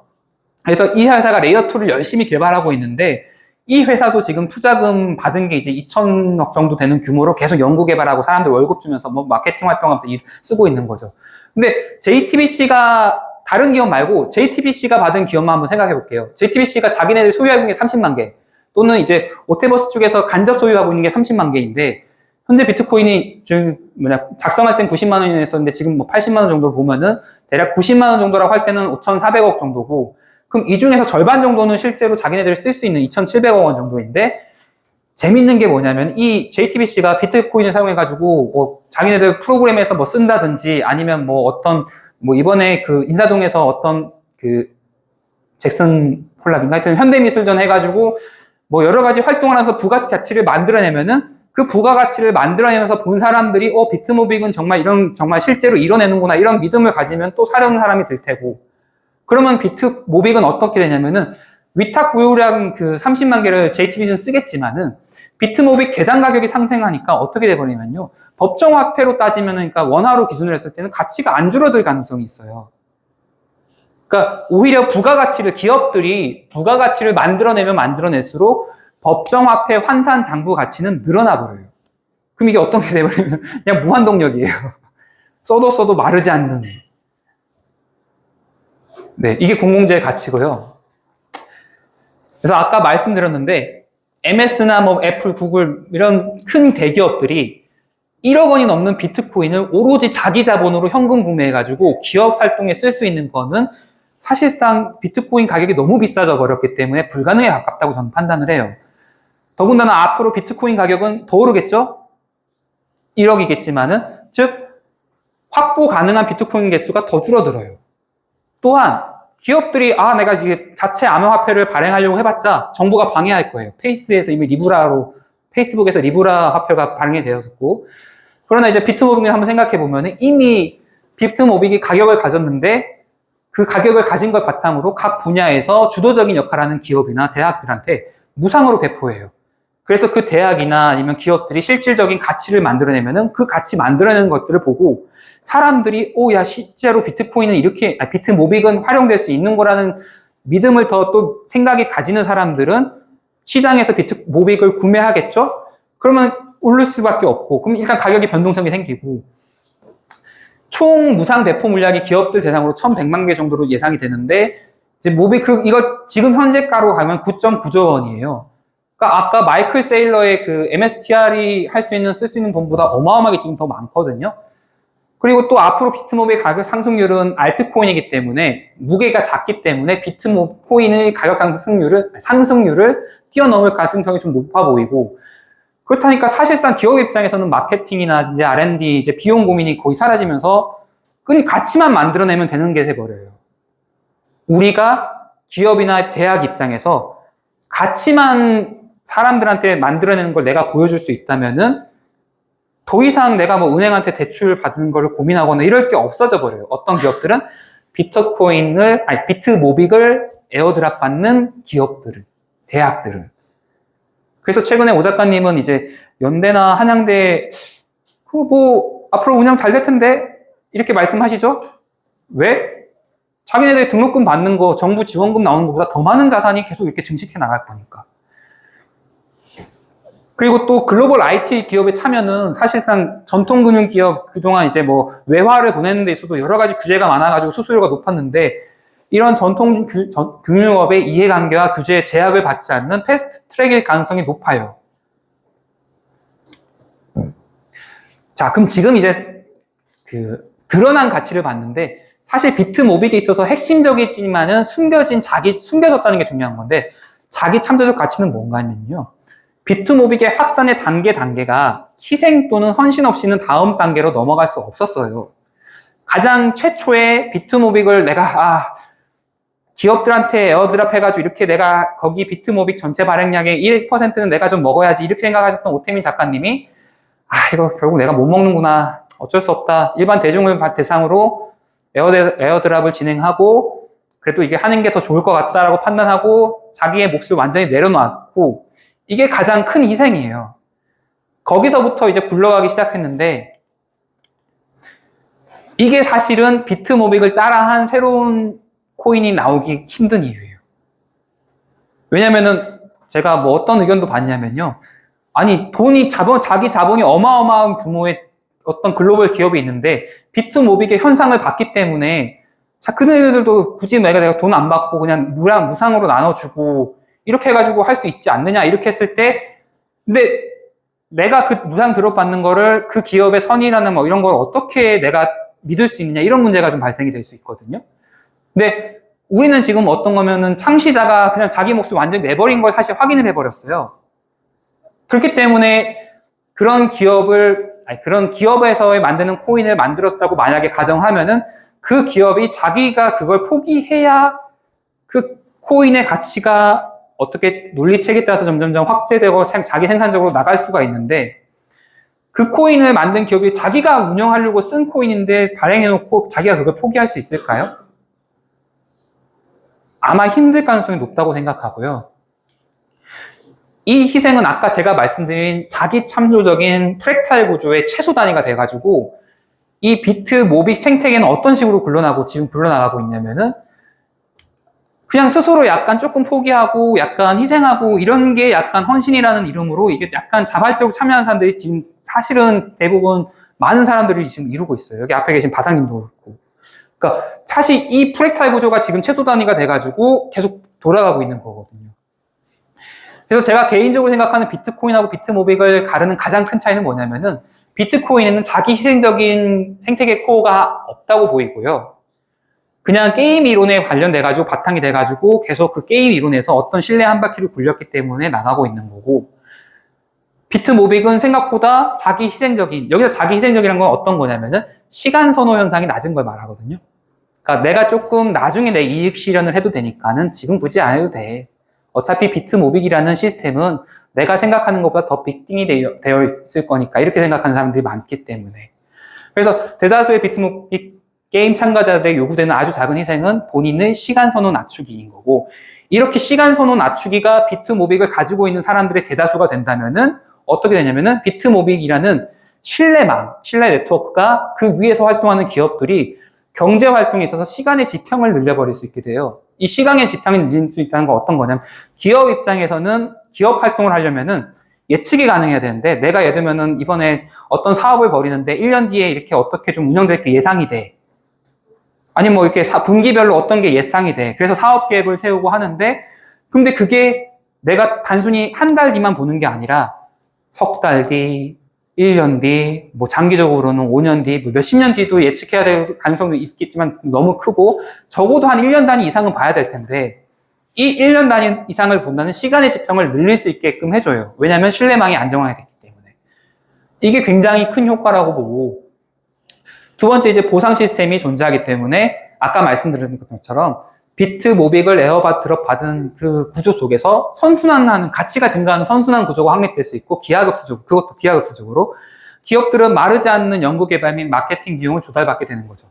그래서 이 회사가 레이어2를 열심히 개발하고 있는데 이 회사도 지금 투자금 받은 게 이제 2,000억 정도 되는 규모로 계속 연구 개발하고 사람들 월급 주면서 뭐 마케팅 활동하면서 쓰고 있는 거죠. 근데 JTBC가 다른 기업 말고 JTBC가 받은 기업만 한번 생각해 볼게요. JTBC가 자기네들 소유하고 있는 게 30만 개 또는 이제 오테버스 쪽에서 간접 소유하고 있는 게 30만 개인데 현재 비트코인이 작성할 땐 90만 원이었는데 지금 뭐 80만 원 정도 보면은 대략 90만 원 정도라고 할 때는 5,400억 정도고 그럼 이 중에서 절반 정도는 실제로 자기네들이 쓸 수 있는 2,700억 원 정도인데 재밌는 게 뭐냐면 이 JTBC가 비트코인을 사용해가지고 뭐 자기네들 프로그램에서 뭐 쓴다든지 아니면 뭐 어떤 뭐 이번에 그 인사동에서 어떤 그 잭슨 폴락인가 하여튼 현대미술전 해가지고 뭐 여러 가지 활동을 하면서 부가치 가치를 만들어내면은 그 부가가치를 만들어내면서 본 사람들이 비트모빙은 정말 정말 실제로 이뤄내는구나 이런 믿음을 가지면 또 사려는 사람이 될 테고 그러면 비트모빙은 어떻게 되냐면은 위탁 보유량 그 30만 개를 JTBC는 쓰겠지만은 비트모빙 계단 가격이 상승하니까 어떻게 돼버리냐면요. 법정화폐로 따지면은 그러니까 원화로 기준으로 했을 때는 가치가 안 줄어들 가능성이 있어요. 그러니까 오히려 기업들이 부가가치를 만들어내면 만들어낼수록 법정화폐 환산 장부 가치는 늘어나 버려요. 그럼 이게 어떻게 돼버리면 그냥 무한동력이에요. 써도 마르지 않는. 네, 이게 공공재의 가치고요. 그래서 아까 말씀드렸는데 MS나 뭐 애플, 구글 이런 큰 대기업들이 1억 원이 넘는 비트코인을 오로지 자기 자본으로 현금 구매해가지고 기업 활동에 쓸 수 있는 거는 사실상 비트코인 가격이 너무 비싸져 버렸기 때문에 불가능에 가깝다고 저는 판단을 해요. 더군다나 앞으로 비트코인 가격은 더 오르겠죠? 1억이겠지만은 즉 확보 가능한 비트코인 개수가 더 줄어들어요. 또한 기업들이 내가 이게 자체 암호화폐를 발행하려고 해봤자 정부가 방해할 거예요. 페이스에서 이미 페이스북에서 리브라 화폐가 발행이 되었고 그러나 이제 비트모빙을 한번 생각해 보면 이미 비트모빙이 가격을 가졌는데 그 가격을 가진 걸 바탕으로 각 분야에서 주도적인 역할을 하는 기업이나 대학들한테 무상으로 배포해요. 그래서 그 대학이나 아니면 기업들이 실질적인 가치를 만들어내면은 그 가치 만들어내는 것들을 보고 사람들이 실제로 비트코인은 비트모빙은 활용될 수 있는 거라는 믿음을 더 또 생각이 가지는 사람들은 시장에서 비트모빙을 구매하겠죠? 그러면 오를 수밖에 없고 그럼 일단 가격이 변동성이 생기고 총 무상 배포 물량이 기업들 대상으로 1,100만 개 정도로 예상이 되는데 이제 이거 지금 현재가로 가면 9.9조 원이에요. 그러니까 아까 마이클 세일러의 그 MSTR이 쓸 수 있는 돈보다 어마어마하게 지금 더 많거든요. 그리고 또 앞으로 비트모빙의 가격 상승률은 알트코인이기 때문에 무게가 작기 때문에 비트코인의 가격 상승률을 뛰어넘을 가능성이 좀 높아 보이고 그렇다니까 사실상 기업 입장에서는 마케팅이나 이제 R&D 이제 비용 고민이 거의 사라지면서 가치만 만들어내면 되는 게 돼버려요. 우리가 기업이나 대학 입장에서 가치만 사람들한테 만들어내는 걸 내가 보여줄 수 있다면은 더 이상 내가 뭐 은행한테 대출 받는 걸 고민하거나 이럴 게 없어져 버려요. 어떤 기업들은 비트모빅을 에어드랍 받는 기업들은, 대학들은. 그래서 최근에 오 작가님은 이제 연대나 한양대, 앞으로 운영 잘 될 텐데? 이렇게 말씀하시죠? 왜? 자기네들이 등록금 받는 거, 정부 지원금 나오는 것보다 더 많은 자산이 계속 이렇게 증식해 나갈 거니까. 그리고 또 글로벌 IT 기업에 차면은 사실상 전통금융기업 그동안 이제 뭐 외화를 보내는 데 있어도 여러 가지 규제가 많아가지고 수수료가 높았는데 이런 전통 금융업의 이해관계와 규제에 제약을 받지 않는 패스트 트랙일 가능성이 높아요. 자, 그럼 지금 이제 드러난 가치를 봤는데 사실 비트모빅에 있어서 핵심적이지만은 숨겨졌다는 게 중요한 건데 자기 창조적 가치는 뭔가 하면요. 비트모빅의 확산의 단계가 희생 또는 헌신 없이는 다음 단계로 넘어갈 수 없었어요. 가장 최초의 비트모빅을 내가 기업들한테 에어드랍 해가지고 이렇게 내가 거기 비트모빅 전체 발행량의 1%는 내가 좀 먹어야지 이렇게 생각하셨던 오태민 작가님이 이거 결국 내가 못 먹는구나. 어쩔 수 없다. 일반 대중을 대상으로 에어드랍을 진행하고 그래도 이게 하는 게 더 좋을 것 같다라고 판단하고 자기의 몫을 완전히 내려놓았고 이게 가장 큰 희생이에요. 거기서부터 이제 굴러가기 시작했는데 이게 사실은 비트모빅을 따라한 새로운 코인이 나오기 힘든 이유예요. 왜냐면은 제가 뭐 어떤 의견도 봤냐면요. 아니 자기 자본이 어마어마한 규모의 어떤 글로벌 기업이 있는데 비트모빅의 현상을 봤기 때문에 그네들도 굳이 내가 돈 안 받고 그냥 무상으로 나눠주고 이렇게 해가지고 할 수 있지 않느냐 이렇게 했을 때 근데 내가 그 무상 드롭받는 거를 그 기업의 선의라는 뭐 이런 걸 어떻게 내가 믿을 수 있느냐 이런 문제가 좀 발생이 될 수 있거든요. 근데 우리는 지금 어떤 거면은 창시자가 그냥 자기 몫을 완전히 내버린 걸 사실 확인을 해버렸어요. 그렇기 때문에 그런 기업에서 만드는 코인을 만들었다고 만약에 가정하면은 그 기업이 자기가 그걸 포기해야 그 코인의 가치가 어떻게 논리체계에 따라서 점점점 확대되고 자기 생산적으로 나갈 수가 있는데 그 코인을 만든 기업이 자기가 운영하려고 쓴 코인인데 발행해놓고 자기가 그걸 포기할 수 있을까요? 아마 힘들 가능성이 높다고 생각하고요. 이 희생은 아까 제가 말씀드린 자기 참조적인 프랙탈 구조의 최소 단위가 돼가지고 이 비트모빅 생태계는 어떤 식으로 지금 굴러나가고 있냐면은 그냥 스스로 약간 조금 포기하고 약간 희생하고 이런 게 약간 헌신이라는 이름으로 이게 약간 자발적으로 참여하는 사람들이 지금 사실은 대부분 많은 사람들이 지금 이루고 있어요. 여기 앞에 계신 바상님도 그렇고. 그러니까 사실 이 프랙탈 구조가 지금 최소 단위가 돼가지고 계속 돌아가고 있는 거거든요. 그래서 제가 개인적으로 생각하는 비트코인하고 비트모빅을 가르는 가장 큰 차이는 뭐냐면은 비트코인에는 자기 희생적인 생태계 코어가 없다고 보이고요. 그냥 게임 이론에 관련돼가지고 바탕이 돼가지고 계속 그 게임 이론에서 어떤 신뢰 한 바퀴를 굴렸기 때문에 나가고 있는 거고 비트모빅은 생각보다 여기서 자기 희생적이라는 건 어떤 거냐면은 시간 선호 현상이 낮은 걸 말하거든요. 그러니까 내가 조금 나중에 내 이익 실현을 해도 되니까는 지금 굳이 안 해도 돼. 어차피 비트모빅이라는 시스템은 내가 생각하는 것보다 더 빅딩이 되어 있을 거니까 이렇게 생각하는 사람들이 많기 때문에 그래서 대다수의 비트모빅 게임 참가자들에게 요구되는 아주 작은 희생은 본인의 시간 선호 낮추기인 거고 이렇게 시간 선호 낮추기가 비트모빅을 가지고 있는 사람들의 대다수가 된다면은 어떻게 되냐면은 비트모빅이라는 신뢰 네트워크가 그 위에서 활동하는 기업들이 경제 활동에 있어서 시간의 지평을 늘려버릴 수 있게 돼요. 이 시간의 지평이 늘릴 수 있다는 건 어떤 거냐면 기업 입장에서는 기업 활동을 하려면은 예측이 가능해야 되는데 내가 예를 들면은 이번에 어떤 사업을 벌이는데 1년 뒤에 이렇게 어떻게 좀 운영될 게 예상이 돼. 아니면 뭐 이렇게 분기별로 어떤 게 예상이 돼. 그래서 사업 계획을 세우고 하는데 근데 그게 내가 단순히 한 달 뒤만 보는 게 아니라 석 달 뒤, 1년 뒤, 뭐 장기적으로는 5년 뒤, 뭐 몇십 년 뒤도 예측해야 될 가능성도 있겠지만 너무 크고 적어도 한 1년 단위 이상은 봐야 될 텐데 이 1년 단위 이상을 본다는 시간의 지평을 늘릴 수 있게끔 해줘요. 왜냐하면 신뢰망이 안정화가 됐기 때문에. 이게 굉장히 큰 효과라고 보고 두 번째 이제 보상 시스템이 존재하기 때문에 아까 말씀드린 것처럼 비트 모빅을 에어바 드롭 받은 그 구조 속에서 선순환하는 가치가 증가하는 선순환 구조가 확립될 수 있고 기하급수적 그것도 기하급수적으로 기업들은 마르지 않는 연구개발 및 마케팅 비용을 조달받게 되는 거죠.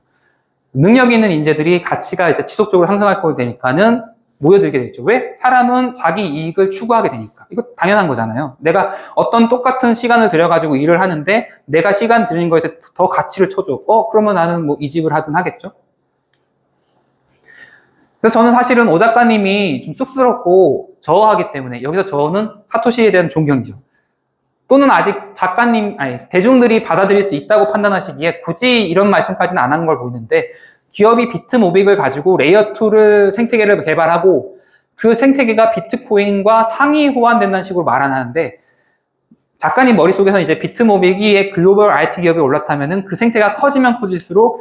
능력 있는 인재들이 가치가 이제 지속적으로 상승할 거게 되니까는 모여들게 되죠. 왜? 사람은 자기 이익을 추구하게 되니까. 이거 당연한 거잖아요. 내가 어떤 똑같은 시간을 들여가지고 일을 하는데 내가 시간 들이는 거에 더 가치를 쳐줘. 그러면 나는 뭐 이직을 하든 하겠죠? 그래서 저는 사실은 오 작가님이 좀 쑥스럽고 저하기 때문에 여기서 저는 사토시에 대한 존경이죠. 또는 아직 대중들이 받아들일 수 있다고 판단하시기에 굳이 이런 말씀까지는 안 한 걸 보이는데 기업이 비트모빅을 가지고 레이어2를 생태계를 개발하고 그 생태계가 비트코인과 상위 호환된다는 식으로 말 안 하는데 작가님 머릿속에서 이제 비트모빅이 글로벌 IT 기업에 올라타면은 그 생태계가 커지면 커질수록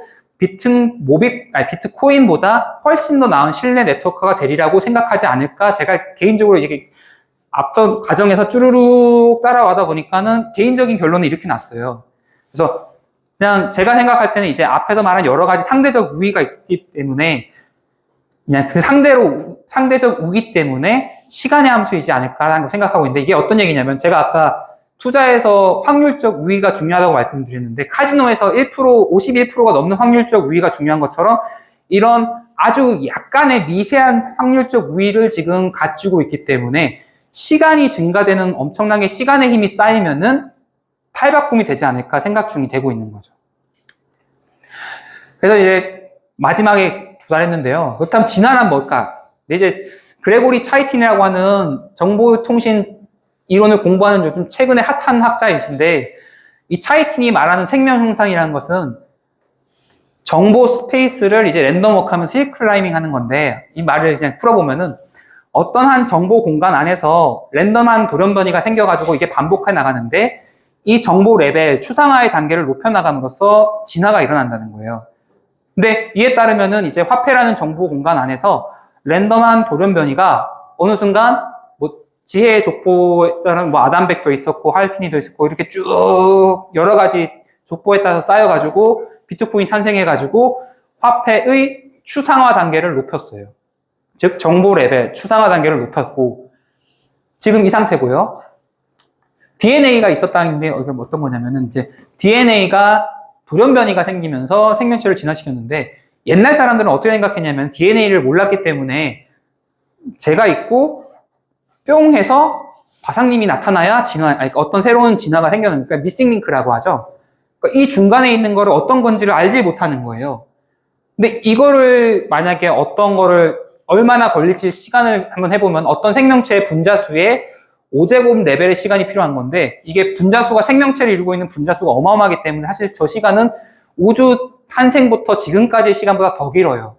비트코인보다 훨씬 더 나은 신뢰 네트워크가 되리라고 생각하지 않을까 제가 개인적으로 이게 앞전 과정에서 쭈루룩 따라와다 보니까는 개인적인 결론을 이렇게 났어요. 그래서 그냥 제가 생각할 때는 이제 앞에서 말한 여러 가지 상대적 우위가 있기 때문에 그냥 그 상대적 우위 때문에 시간의 함수이지 않을까라는 생각하고 있는데 이게 어떤 얘기냐면 제가 아까 투자에서 확률적 우위가 중요하다고 말씀드렸는데 카지노에서 1%, 51%가 넘는 확률적 우위가 중요한 것처럼 이런 아주 약간의 미세한 확률적 우위를 지금 갖추고 있기 때문에 시간이 증가되는 엄청나게 시간의 힘이 쌓이면은 탈바꿈이 되지 않을까 생각 중이 되고 있는 거죠. 그래서 이제 마지막에 도달했는데요. 그렇다면 진화란 뭘까? 이제 그레고리 차이틴이라고 하는 정보통신 이론을 공부하는 요즘 최근에 핫한 학자이신데 이 차이틴이 말하는 생명 형상이라는 것은 정보 스페이스를 이제 랜덤워크하면서 힐 클라이밍 하는 건데 이 말을 그냥 풀어보면은 어떤 한 정보 공간 안에서 랜덤한 돌연변이가 생겨가지고 이게 반복해 나가는데 이 정보 레벨, 추상화의 단계를 높여나감으로써 진화가 일어난다는 거예요. 근데 이에 따르면은 이제 화폐라는 정보 공간 안에서 랜덤한 돌연변이가 어느 순간 뭐 지혜의 족보에 따른 뭐 아담백도 있었고 할피니도 있었고 이렇게 쭉 여러 가지 족보에 따라서 쌓여가지고 비트코인 탄생해가지고 화폐의 추상화 단계를 높였어요. 즉 정보 레벨, 추상화 단계를 높였고 지금 이 상태고요. DNA가 있었다는 게 어떤 거냐면은 이제 DNA가 돌연변이가 생기면서 생명체를 진화시켰는데 옛날 사람들은 어떻게 생각했냐면 DNA를 몰랐기 때문에 제가 있고 뿅 해서 바상님이 나타나야 어떤 새로운 진화가 생겨나는 그러니까 미싱 링크라고 하죠. 그러니까 이 중간에 있는 거를 어떤 건지를 알지 못하는 거예요. 근데 이거를 만약에 어떤 거를 얼마나 걸릴지 시간을 한번 해보면 어떤 생명체의 분자수에 5제곱 레벨의 시간이 필요한 건데 이게 분자수가 생명체를 이루고 있는 분자수가 어마어마하기 때문에 사실 저 시간은 우주 탄생부터 지금까지의 시간보다 더 길어요.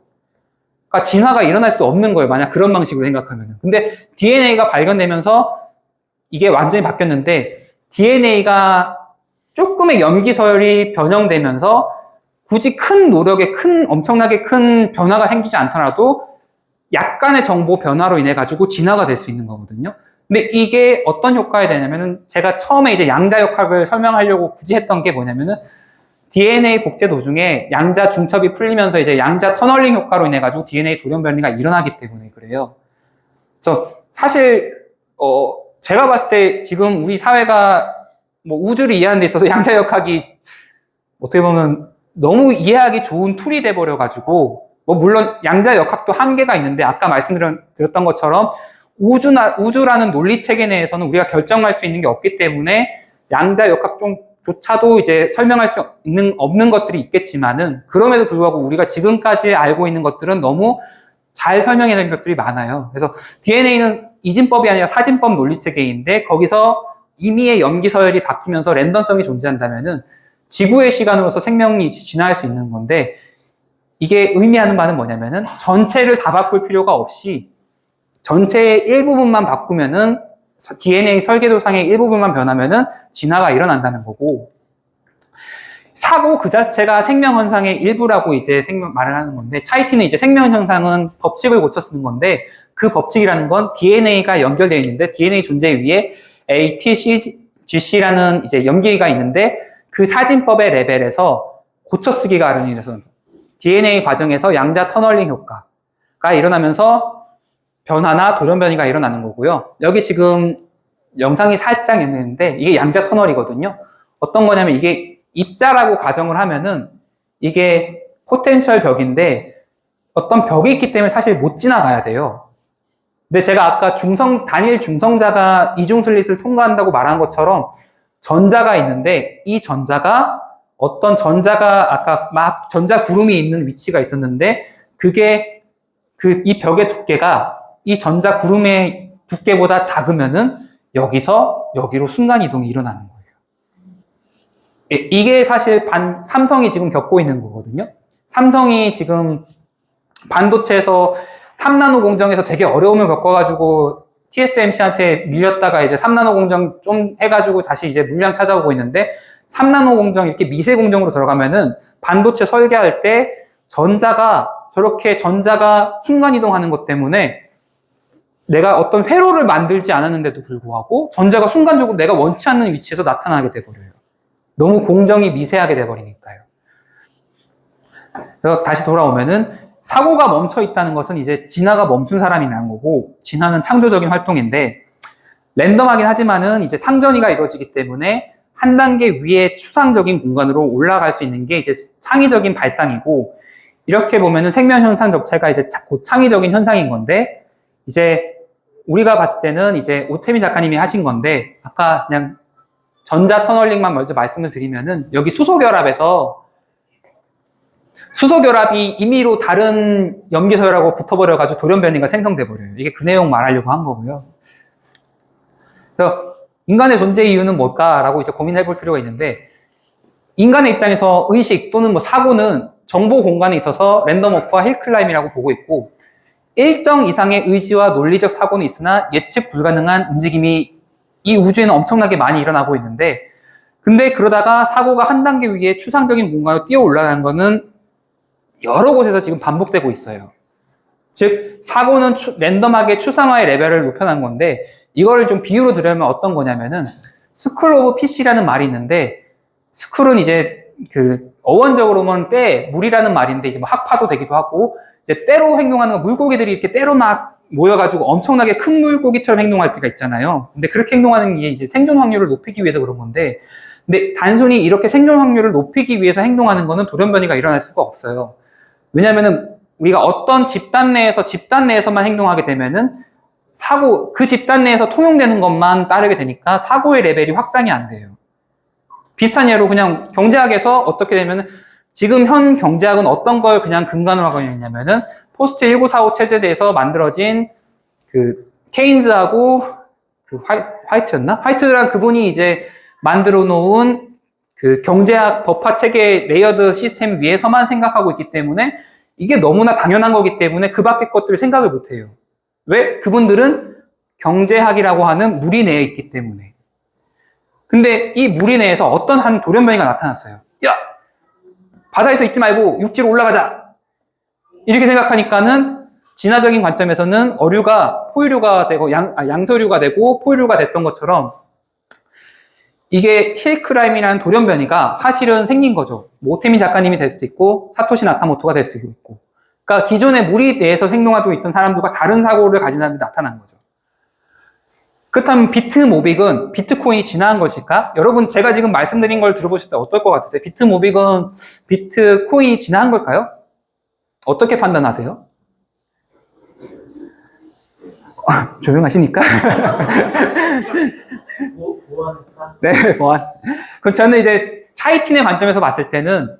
그러니까 진화가 일어날 수 없는 거예요. 만약 그런 방식으로 생각하면. 근데 DNA가 발견되면서 이게 완전히 바뀌었는데 DNA가 조금의 염기설이 변형되면서 굳이 큰 노력에 엄청나게 큰 변화가 생기지 않더라도 약간의 정보 변화로 인해 가지고 진화가 될 수 있는 거거든요. 근데 이게 어떤 효과에 되냐면은 제가 처음에 이제 양자역학을 설명하려고 굳이 했던 게 뭐냐면은 DNA 복제 도중에 양자 중첩이 풀리면서 이제 양자 터널링 효과로 인해 가지고 DNA 돌연변이가 일어나기 때문에 그래요. 그래서 사실 제가 봤을 때 지금 우리 사회가 뭐 우주를 이해하는 데 있어서 양자역학이 어떻게 보면 너무 이해하기 좋은 툴이 돼버려 가지고 뭐 물론 양자역학도 한계가 있는데 아까 말씀드렸던 것처럼 우주라는 논리 체계 내에서는 우리가 결정할 수 있는 게 없기 때문에 양자역학조차도 이제 설명할 수 없는 것들이 있겠지만은 그럼에도 불구하고 우리가 지금까지 알고 있는 것들은 너무 잘 설명해낸 것들이 많아요. 그래서 DNA는 이진법이 아니라 사진법 논리 체계인데 거기서 임의의 염기서열이 바뀌면서 랜덤성이 존재한다면은 지구의 시간으로서 생명이 진화할 수 있는 건데 이게 의미하는 바는 뭐냐면은 전체를 다 바꿀 필요가 없이 전체의 일부분만 바꾸면은 DNA 설계도상의 일부분만 변하면은 진화가 일어난다는 거고 사고 그 자체가 생명현상의 일부라고 이제 말을 하는 건데 차이틴은 이제 생명현상은 법칙을 고쳐 쓰는 건데 그 법칙이라는 건 DNA가 연결되어 있는데 DNA 존재 위에 ATCGC라는 이제 염기가 있는데 그 사진법의 레벨에서 고쳐쓰기가 일어나서 DNA 과정에서 양자 터널링 효과가 일어나면서 변화나 돌연변이가 일어나는 거고요. 여기 지금 영상이 살짝 있는데 이게 양자 터널이거든요. 어떤 거냐면 이게 입자라고 가정을 하면은 이게 포텐셜 벽인데 어떤 벽이 있기 때문에 사실 못 지나가야 돼요. 근데 제가 아까 단일 중성자가 이중슬릿을 통과한다고 말한 것처럼 전자가 있는데 이 전자가 어떤 전자가 아까 막 전자 구름이 있는 위치가 있었는데 그게 이 벽의 두께가 이 전자 구름의 두께보다 작으면은 여기서 여기로 순간 이동이 일어나는 거예요. 이게 사실 삼성이 지금 겪고 있는 거거든요. 삼성이 지금 반도체에서 3나노 공정에서 되게 어려움을 겪어가지고 TSMC한테 밀렸다가 이제 3나노 공정 좀 해가지고 다시 이제 물량 찾아오고 있는데 3나노 공정 이렇게 미세 공정으로 들어가면은 반도체 설계할 때 저렇게 전자가 순간 이동하는 것 때문에 내가 어떤 회로를 만들지 않았는데도 불구하고 전자가 순간적으로 내가 원치 않는 위치에서 나타나게 돼버려요. 너무 공정이 미세하게 돼버리니까요. 그래서 다시 돌아오면은 사고가 멈춰 있다는 것은 이제 진화가 멈춘 사람이 난 거고 진화는 창조적인 활동인데 랜덤하긴 하지만은 이제 상전이가 이루어지기 때문에 한 단계 위에 추상적인 공간으로 올라갈 수 있는 게 이제 창의적인 발상이고 이렇게 보면은 생명 현상 자체가 이제 곧 창의적인 현상인 건데 이제 우리가 봤을 때는 이제 오태민 작가님이 하신 건데 아까 그냥 전자 터널링만 먼저 말씀을 드리면은 여기 수소결합이 임의로 다른 염기서열하고 붙어버려가지고 돌연변이가 생성돼 버려요. 이게 그 내용 말하려고 한 거고요. 그래서 인간의 존재 이유는 뭘까라고 이제 고민해 볼 필요가 있는데 인간의 입장에서 의식 또는 뭐 사고는 정보 공간에 있어서 랜덤 워크와 힐클라임이라고 보고 있고 일정 이상의 의지와 논리적 사고는 있으나 예측 불가능한 움직임이 이 우주에는 엄청나게 많이 일어나고 있는데 근데 그러다가 사고가 한 단계 위에 추상적인 공간으로 뛰어 올라가는 거는 여러 곳에서 지금 반복되고 있어요. 즉 사고는 랜덤하게 추상화의 레벨을 높여놓은 건데 이거를 좀 비유로 들으면 어떤 거냐면은 스쿨 오브 피시라는 말이 있는데 스쿨은 이제 그 어원적으로는 물이라는 말인데 이제 뭐 학파도 되기도 하고 이제 때로 행동하는 거 물고기들이 이렇게 때로 막 모여가지고 엄청나게 큰 물고기처럼 행동할 때가 있잖아요. 근데 그렇게 행동하는 게 이제 생존 확률을 높이기 위해서 그런 건데 근데 단순히 이렇게 생존 확률을 높이기 위해서 행동하는 거는 돌연변이가 일어날 수가 없어요. 왜냐면은 우리가 어떤 집단 내에서만 행동하게 되면은 그 집단 내에서 통용되는 것만 따르게 되니까 사고의 레벨이 확장이 안 돼요. 비슷한 예로 그냥 경제학에서 어떻게 되면은 지금 현 경제학은 어떤 걸 그냥 근간으로 하고 있냐면은 포스트 1945 체제에 대해서 만들어진 그 케인즈하고 그 화이트였나? 화이트란 그분이 이제 만들어 놓은 그 경제학 법화 체계 레이어드 시스템 위에서만 생각하고 있기 때문에 이게 너무나 당연한 거기 때문에 그 밖의 것들을 생각을 못 해요. 왜? 그분들은 경제학이라고 하는 무리 내에 있기 때문에. 근데 이 무리 내에서 어떤 한 돌연변이가 나타났어요. 야! 바다에서 있지 말고 육지로 올라가자! 이렇게 생각하니까는 진화적인 관점에서는 어류가 포유류가 되고 양서류가 되고 포유류가 됐던 것처럼 이게 힐클라임이라는 돌연변이가 사실은 생긴 거죠. 뭐 오태민 작가님이 될 수도 있고 사토시 나카모토가 될 수도 있고 그러니까 기존의 무리 내에서 생동하고 있던 사람들과 다른 사고를 가진 사람들이 나타난 거죠. 그렇다면 비트모빅은 비트코인이 진화한 것일까? 여러분 제가 지금 말씀드린 걸 들어보실 때 어떨 것 같으세요? 비트모빅은 비트코인이 진화한 걸까요? 어떻게 판단하세요? 조용하시니까? 네, 보안. 그럼 저는 이제 차이틴의 관점에서 봤을 때는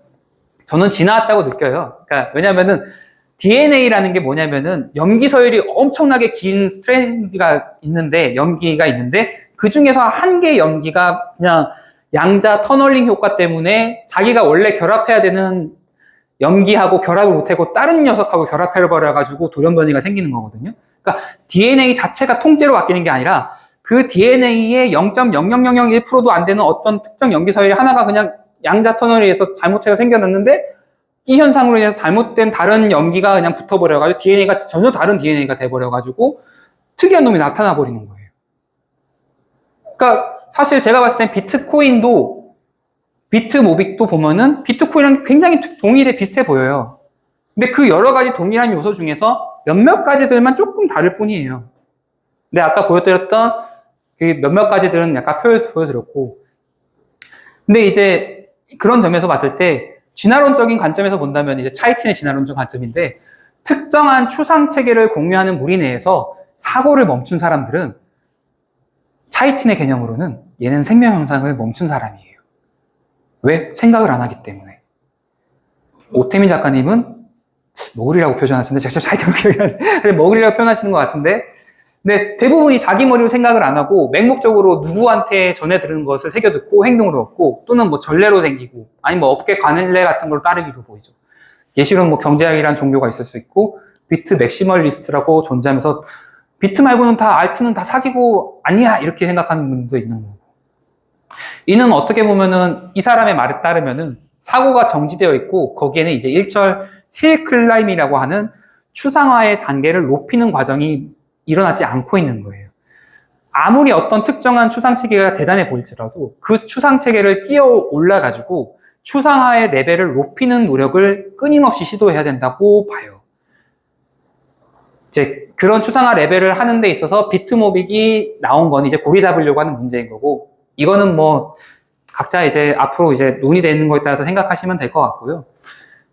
저는 지나왔다고 느껴요. 그러니까 왜냐면은 DNA라는 게 뭐냐면은 염기 서열이 엄청나게 긴 스트랜드가 있는데 염기가 있는데 그 중에서 한 개의 염기가 그냥 양자 터널링 효과 때문에 자기가 원래 결합해야 되는 염기하고 결합을 못하고 다른 녀석하고 결합해버려가지고 돌연변이가 생기는 거거든요. 그러니까 DNA 자체가 통째로 바뀌는 게 아니라 그 DNA의 0.00001%도 안 되는 어떤 특정 염기 서열이 하나가 그냥 양자 터널에 의해서 잘못해서 생겨났는데 이 현상으로 인해서 잘못된 다른 염기가 그냥 붙어버려가지고 DNA가 전혀 다른 DNA가 돼버려가지고 특이한 놈이 나타나 버리는 거예요. 그러니까 사실 제가 봤을 땐 비트코인도 비트모빅도 보면은 비트코인이랑 굉장히 동일해 비슷해 보여요. 근데 그 여러 가지 동일한 요소 중에서 몇몇 가지들만 조금 다를 뿐이에요. 근데 아까 보여드렸던 그 몇몇 가지들은 약간 보여드렸고. 근데 이제 그런 점에서 봤을 때 진화론적인 관점에서 본다면 이제 차이틴의 진화론적 관점인데 특정한 추상 체계를 공유하는 무리 내에서 사고를 멈춘 사람들은 차이틴의 개념으로는 얘는 생명 현상을 멈춘 사람이에요. 왜? 생각을 안 하기 때문에. 오태민 작가님은 머글이라고 표현하시는데 제가 잘 기억이 안 나요. 머글이라고 표현하시는 것 같은데 근데 대부분이 자기 머리로 생각을 안 하고 맹목적으로 누구한테 전해 들은 것을 새겨 듣고 행동으로 얻고 또는 뭐 전례로 생기고 아니면 뭐 업계 관례 같은 걸 따르기로 보이죠. 예시로는 뭐 경제학이란 종교가 있을 수 있고 비트 맥시멀리스트라고 존재하면서 비트 말고는 다 알트는 다 사기고 아니야 이렇게 생각하는 분도 있는 거고. 이는 어떻게 보면은 이 사람의 말에 따르면은 사고가 정지되어 있고 거기에는 이제 일철 힐 클라임이라고 하는 추상화의 단계를 높이는 과정이 일어나지 않고 있는 거예요. 아무리 어떤 특정한 추상체계가 대단해 보일지라도 그 추상체계를 뛰어 올라가지고 추상화의 레벨을 높이는 노력을 끊임없이 시도해야 된다고 봐요. 이제 그런 추상화 레벨을 하는 데 있어서 비트모빅이 나온 건 이제 고리 잡으려고 하는 문제인 거고 이거는 뭐 각자 이제 앞으로 이제 논의되는 거에 따라서 생각하시면 될 것 같고요.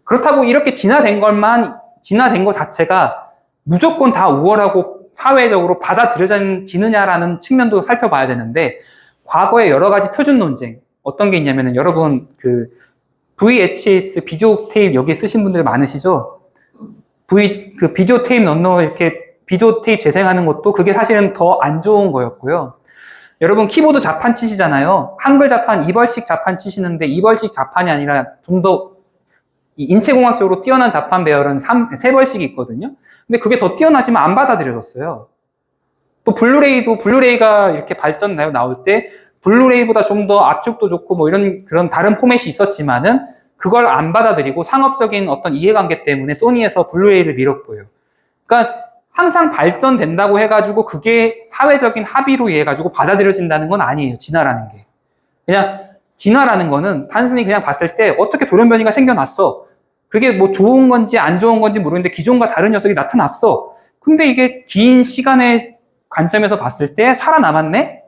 그렇다고 이렇게 진화된 것 자체가 무조건 다 우월하고 사회적으로 받아들여지느냐라는 측면도 살펴봐야 되는데, 과거에 여러 가지 표준 논쟁, 어떤 게 있냐면은 여러분 그 VHS 비디오 테이프 여기 쓰신 분들 많으시죠? 그 비디오 테이프 넣는 이렇게 비디오 테이프 재생하는 것도 그게 사실은 더 안 좋은 거였고요. 여러분 키보드 자판 치시잖아요. 한글 자판 2벌씩 자판 치시는데 2벌씩 자판이 아니라 좀 더 인체공학적으로 뛰어난 자판 배열은 3벌씩이 있거든요. 근데 그게 더 뛰어나지만 안 받아들여졌어요. 또 블루레이가 이렇게 발전 나올 때 블루레이보다 좀 더 압축도 좋고 뭐 이런 그런 다른 포맷이 있었지만은 그걸 안 받아들이고 상업적인 어떤 이해관계 때문에 소니에서 블루레이를 밀었고요. 그러니까 항상 발전된다고 해가지고 그게 사회적인 합의로 해가지고 받아들여진다는 건 아니에요. 진화라는 게. 그냥 진화라는 거는 단순히 그냥 봤을 때 어떻게 돌연변이가 생겨났어. 그게 뭐 좋은 건지 안 좋은 건지 모르겠는데 기존과 다른 녀석이 나타났어. 근데 이게 긴 시간의 관점에서 봤을 때 살아남았네?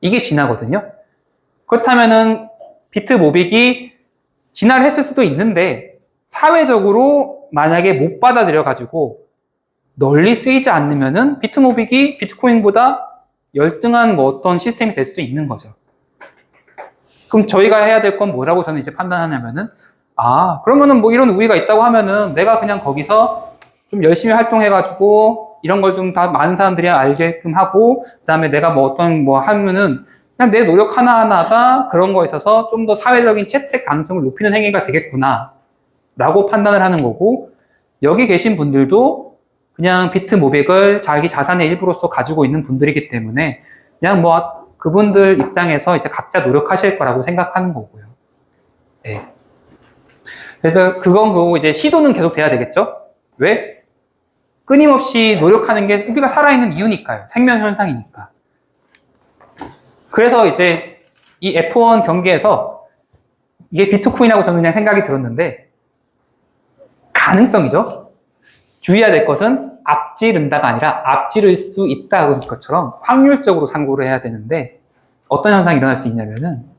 이게 진화거든요. 그렇다면은 비트모빅이 진화를 했을 수도 있는데 사회적으로 만약에 못 받아들여가지고 널리 쓰이지 않으면은 비트모빅이 비트코인보다 열등한 뭐 어떤 시스템이 될 수도 있는 거죠. 그럼 저희가 해야 될 건 뭐라고 저는 이제 판단하냐면은 그러면은 뭐 이런 우위가 있다고 하면은 내가 그냥 거기서 좀 열심히 활동해가지고 이런 걸 좀 다 많은 사람들이 알게끔 하고 그 다음에 내가 뭐 어떤 뭐 하면은 그냥 내 노력 하나하나가 그런 거에 있어서 좀 더 사회적인 채택 가능성을 높이는 행위가 되겠구나 라고 판단을 하는 거고 여기 계신 분들도 그냥 비트모빅을 자기 자산의 일부로서 가지고 있는 분들이기 때문에 그냥 뭐 그분들 입장에서 이제 각자 노력하실 거라고 생각하는 거고요. 네. 그래서 그건 그거고 이제 시도는 계속 돼야 되겠죠? 왜? 끊임없이 노력하는 게 우리가 살아있는 이유니까요. 생명 현상이니까. 그래서 이제 이 F1 경기에서 이게 비트코인하고 저는 그냥 생각이 들었는데 가능성이죠. 주의해야 될 것은 앞지른다가 아니라 앞지를 수 있다는 것처럼 확률적으로 상고를 해야 되는데 어떤 현상이 일어날 수 있냐면은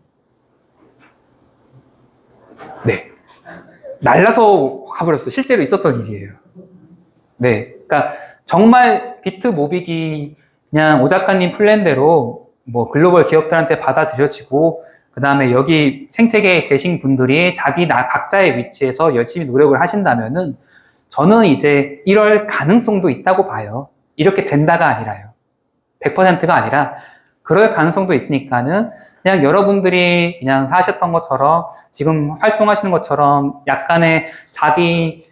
날라서 가버렸어요. 실제로 있었던 일이에요. 네. 그러니까 정말 비트모빅이 그냥 오 작가님 플랜대로 뭐 글로벌 기업들한테 받아들여지고 그 다음에 여기 생태계에 계신 분들이 각자의 위치에서 열심히 노력을 하신다면은 저는 이제 이럴 가능성도 있다고 봐요. 이렇게 된다가 아니라요. 100%가 아니라 그럴 가능성도 있으니까는 그냥 여러분들이 그냥 사셨던 것처럼 지금 활동하시는 것처럼 약간의 자기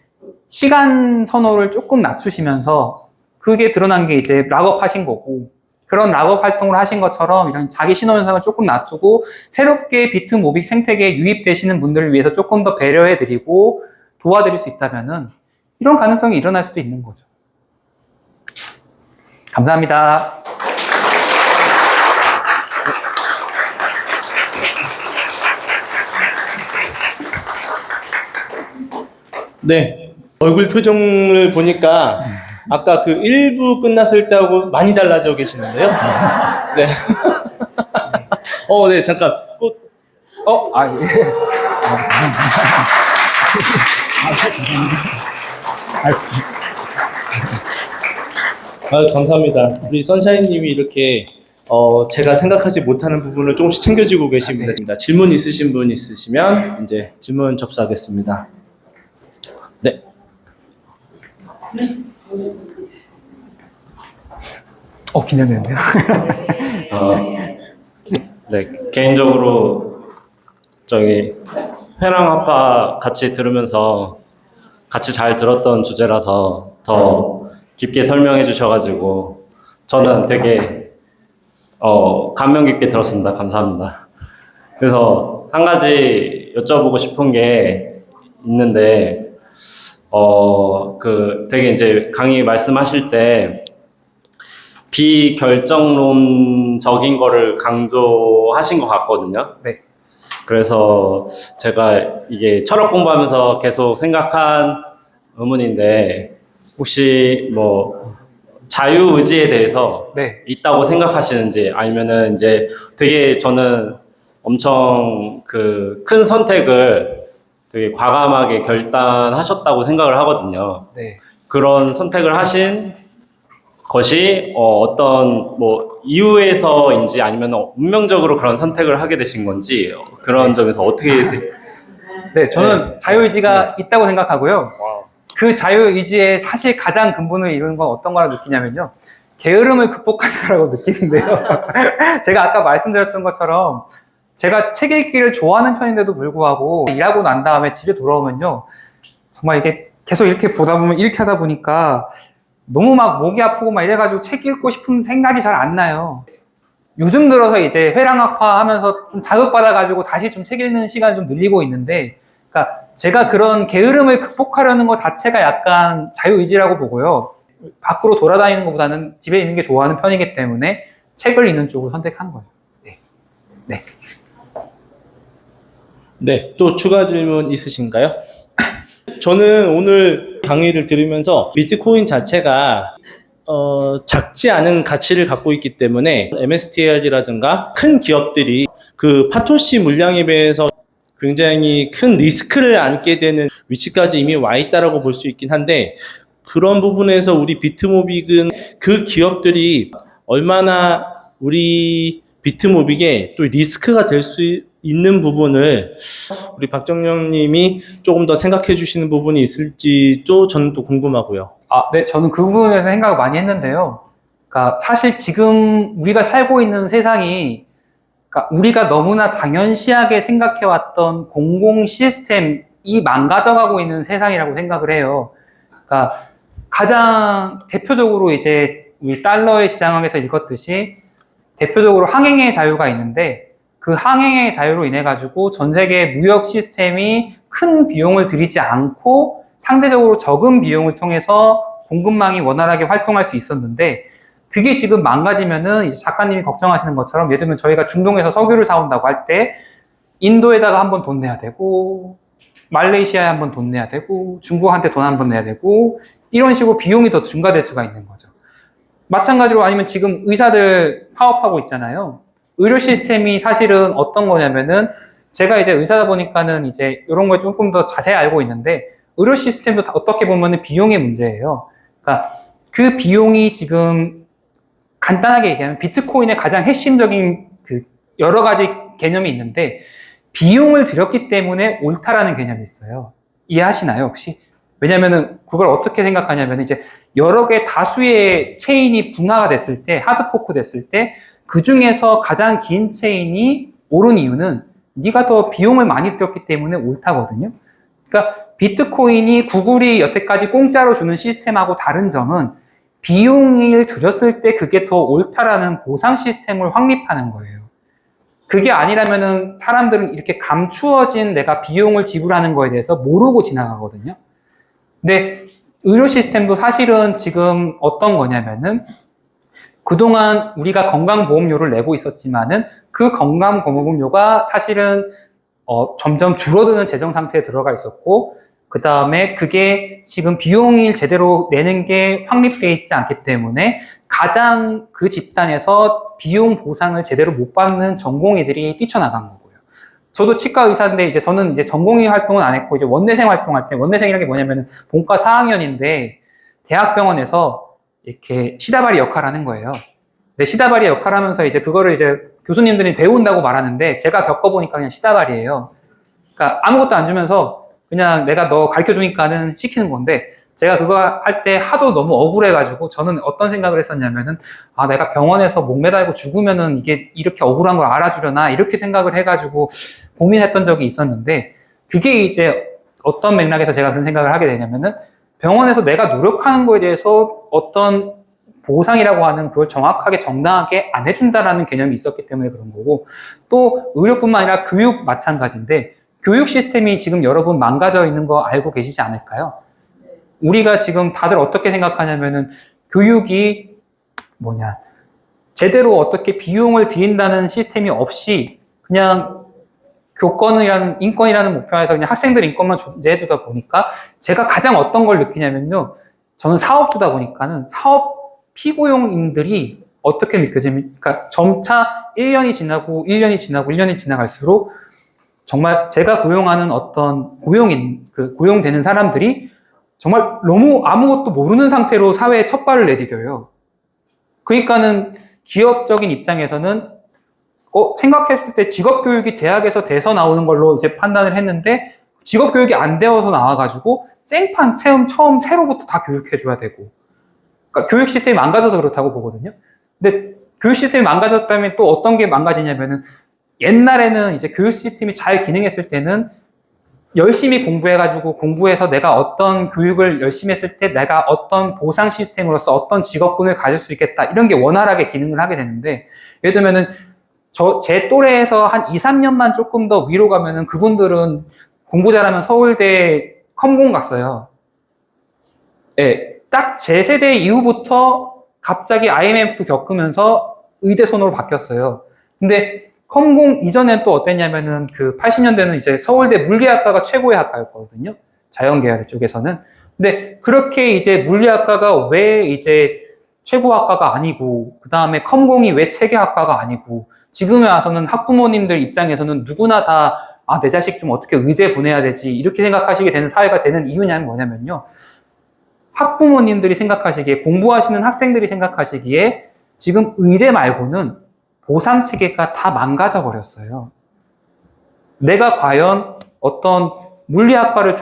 시간 선호를 조금 낮추시면서 그게 드러난 게 이제 락업 하신 거고 그런 락업 활동을 하신 것처럼 이런 자기 신호 현상을 조금 낮추고 새롭게 비트모빅 생태계에 유입되시는 분들을 위해서 조금 더 배려해드리고 도와드릴 수 있다면은 이런 가능성이 일어날 수도 있는 거죠. 감사합니다. 네. 얼굴 표정을 보니까 아까 그 1부 끝났을 때하고 많이 달라져 계시는데요. 네. 네, 잠깐. 예. 감사합니다. 우리 선샤인님이 이렇게 제가 생각하지 못하는 부분을 조금씩 챙겨주고 계십니다. 네. 질문 있으신 분 있으시면 이제 질문 접수하겠습니다. 네. 긴장되는데요. 네, 개인적으로 저기 회랑아빠 같이 들으면서 같이 잘 들었던 주제라서 더 깊게 설명해 주셔가지고 저는 되게 감명 깊게 들었습니다. 감사합니다. 그래서 한 가지 여쭤보고 싶은 게 있는데 되게 이제 강의 말씀하실 때 비결정론적인 거를 강조하신 것 같거든요. 네. 그래서 제가 이게 철학 공부하면서 계속 생각한 의문인데 혹시 뭐 자유의지에 대해서 네. 있다고 생각하시는지 아니면은 이제 되게 저는 엄청 그 큰 선택을 되게 과감하게 결단하셨다고 생각을 하거든요. 네. 그런 선택을 하신 것이 어떤 뭐 이유에서인지 아니면 운명적으로 그런 선택을 하게 되신 건지 그런 점에서 어떻게 네, 저는 자유의지가 있다고 생각하고요. 그 자유의지의 사실 가장 근본을 이루는 건 어떤 거라고 느끼냐면요. 게으름을 극복하는 거라고 느끼는데요. 제가 아까 말씀드렸던 것처럼 제가 책 읽기를 좋아하는 편인데도 불구하고 일하고 난 다음에 집에 돌아오면요. 정말 이게 계속 이렇게 보다 보면 이렇게 하다 보니까 너무 막 목이 아프고 막 이래가지고 책 읽고 싶은 생각이 잘 안 나요. 요즘 들어서 이제 회랑학파 하면서 좀 자극받아가지고 다시 좀 책 읽는 시간을 좀 늘리고 있는데, 그러니까 제가 그런 게으름을 극복하려는 것 자체가 약간 자유의지라고 보고요. 밖으로 돌아다니는 것보다는 집에 있는 게 좋아하는 편이기 때문에 책을 읽는 쪽을 선택한 거예요. 네. 네. 네, 또 추가 질문 있으신가요? 저는 오늘 강의를 들으면서 비트코인 자체가 작지 않은 가치를 갖고 있기 때문에 MSTR이라든가 큰 기업들이 그 파토시 물량에 비해서 굉장히 큰 리스크를 안게 되는 위치까지 이미 와 있다라고 볼 수 있긴 한데, 그런 부분에서 우리 비트모빅은 그 기업들이 얼마나 우리 비트모빅에 또 리스크가 될 수 있는 부분을 우리 박정영 님이 조금 더 생각해 주시는 부분이 있을지도 저는 또 궁금하고요. 네, 저는 그 부분에서 생각을 많이 했는데요. 그러니까 사실 지금 우리가 살고 있는 세상이, 그러니까 우리가 너무나 당연시하게 생각해왔던 공공 시스템이 망가져가고 있는 세상이라고 생각을 해요. 그러니까 가장 대표적으로 이제 우리 달러의 시장학에서 읽었듯이 대표적으로 항행의 자유가 있는데, 그 항행의 자유로 인해 가지고 전 세계 무역 시스템이 큰 비용을 들이지 않고 상대적으로 적은 비용을 통해서 공급망이 원활하게 활동할 수 있었는데, 그게 지금 망가지면은 이제 작가님이 걱정하시는 것처럼 예를 들면 저희가 중동에서 석유를 사온다고 할 때 인도에다가 한번 돈 내야 되고 말레이시아에 한번 돈 내야 되고 중국한테 돈 한번 내야 되고 이런 식으로 비용이 더 증가될 수가 있는 거죠. 마찬가지로 아니면 지금 의사들 파업하고 있잖아요. 의료 시스템이 사실은 어떤 거냐면은 제가 이제 의사다 보니까는 이제 이런 걸 조금 더 자세히 알고 있는데, 의료 시스템도 어떻게 보면은 비용의 문제예요. 그러니까 그 비용이 지금 간단하게 얘기하면 비트코인의 가장 핵심적인 그 여러 가지 개념이 있는데, 비용을 들였기 때문에 옳다라는 개념이 있어요. 이해하시나요, 혹시? 왜냐면은 그걸 어떻게 생각하냐면 이제 여러 개 다수의 체인이 분화가 됐을 때, 하드포크 됐을 때 그 중에서 가장 긴 체인이 옳은 이유는 네가 더 비용을 많이 들였기 때문에 옳다거든요. 그러니까 비트코인이 구글이 여태까지 공짜로 주는 시스템하고 다른 점은 비용을 들였을 때 그게 더 옳다라는 보상 시스템을 확립하는 거예요. 그게 아니라면은 사람들은 이렇게 감추어진 내가 비용을 지불하는 거에 대해서 모르고 지나가거든요. 근데 의료 시스템도 사실은 지금 어떤 거냐면은 그동안 우리가 건강보험료를 내고 있었지만은 그 건강보험료가 사실은 점점 줄어드는 재정 상태에 들어가 있었고, 그 다음에 그게 지금 비용을 제대로 내는 게 확립되어 있지 않기 때문에 가장 그 집단에서 비용 보상을 제대로 못 받는 전공의들이 뛰쳐나간 거고요. 저도 치과 의사인데 이제 저는 이제 전공의 활동은 안 했고 이제 원내생 활동할 때 원내생이라는 게 뭐냐면은 본과 4학년인데 대학병원에서 이렇게 시다발이 역할을 하는 거예요. 근데 시다발이 역할을 하면서 이제 그거를 이제 교수님들이 배운다고 말하는데 제가 겪어보니까 그냥 시다발이에요. 그러니까 아무것도 안 주면서 그냥 내가 너 가르쳐 주니까는 시키는 건데 제가 그거 할 때 하도 너무 억울해가지고 저는 어떤 생각을 했었냐면은 아 내가 병원에서 목 매달고 죽으면은 이게 이렇게 억울한 걸 알아주려나 이렇게 생각을 해가지고 고민했던 적이 있었는데 그게 이제 어떤 맥락에서 제가 그런 생각을 하게 되냐면은 병원에서 내가 노력하는 거에 대해서 어떤 보상이라고 하는 그걸 정확하게 정당하게 안 해준다라는 개념이 있었기 때문에 그런 거고 또 의료뿐만 아니라 교육 마찬가지인데 교육 시스템이 지금 여러분 망가져 있는 거 알고 계시지 않을까요? 우리가 지금 다들 어떻게 생각하냐면은 교육이 제대로 어떻게 비용을 들인다는 시스템이 없이 그냥 교권이라는 인권이라는 목표에서 그냥 학생들 인권만 존재해두다 보니까 제가 가장 어떤 걸 느끼냐면요. 저는 사업주다 보니까는 사업 피고용인들이 어떻게 느껴지면 그러니까 점차 1년이 지나고 1년이 지나고 1년이 지나갈수록 정말 제가 고용하는 어떤 고용되는 사람들이 정말 너무 아무것도 모르는 상태로 사회에 첫 발을 내디뎌요. 그러니까는 기업적인 입장에서는 생각했을 때 직업교육이 대학에서 돼서 나오는 걸로 이제 판단을 했는데 직업교육이 안 되어서 나와가지고 생판 처음 새로부터 다 교육해줘야 되고 그러니까 교육 시스템이 망가져서 그렇다고 보거든요. 근데 교육 시스템이 망가졌다면 또 어떤 게 망가지냐면은 옛날에는 이제 교육 시스템이 잘 기능했을 때는 열심히 공부해가지고 공부해서 내가 어떤 교육을 열심히 했을 때 내가 어떤 보상 시스템으로서 어떤 직업군을 가질 수 있겠다 이런 게 원활하게 기능을 하게 되는데 예를 들면은 제 또래에서 한 2, 3년만 조금 더 위로 가면은 그분들은 공부 잘하면 서울대 컴공 갔어요. 예, 딱 제 세대 이후부터 갑자기 IMF 겪으면서 의대 손으로 바뀌었어요. 근데 컴공 이전엔 또 어땠냐면은 그 80년대는 이제 서울대 물리학과가 최고의 학과였거든요. 자연계열 쪽에서는. 근데 그렇게 이제 물리학과가 왜 이제 최고 학과가 아니고 그 다음에 컴공이 왜 체계학과가 아니고 지금에 와서는 학부모님들 입장에서는 누구나 다 내 자식 좀 어떻게 의대 보내야 되지 이렇게 생각하시게 되는 사회가 되는 이유는 뭐냐면요. 학부모님들이 생각하시기에 공부하시는 학생들이 생각하시기에 지금 의대 말고는 보상 체계가 다 망가져 버렸어요. 내가 과연 어떤 물리학과를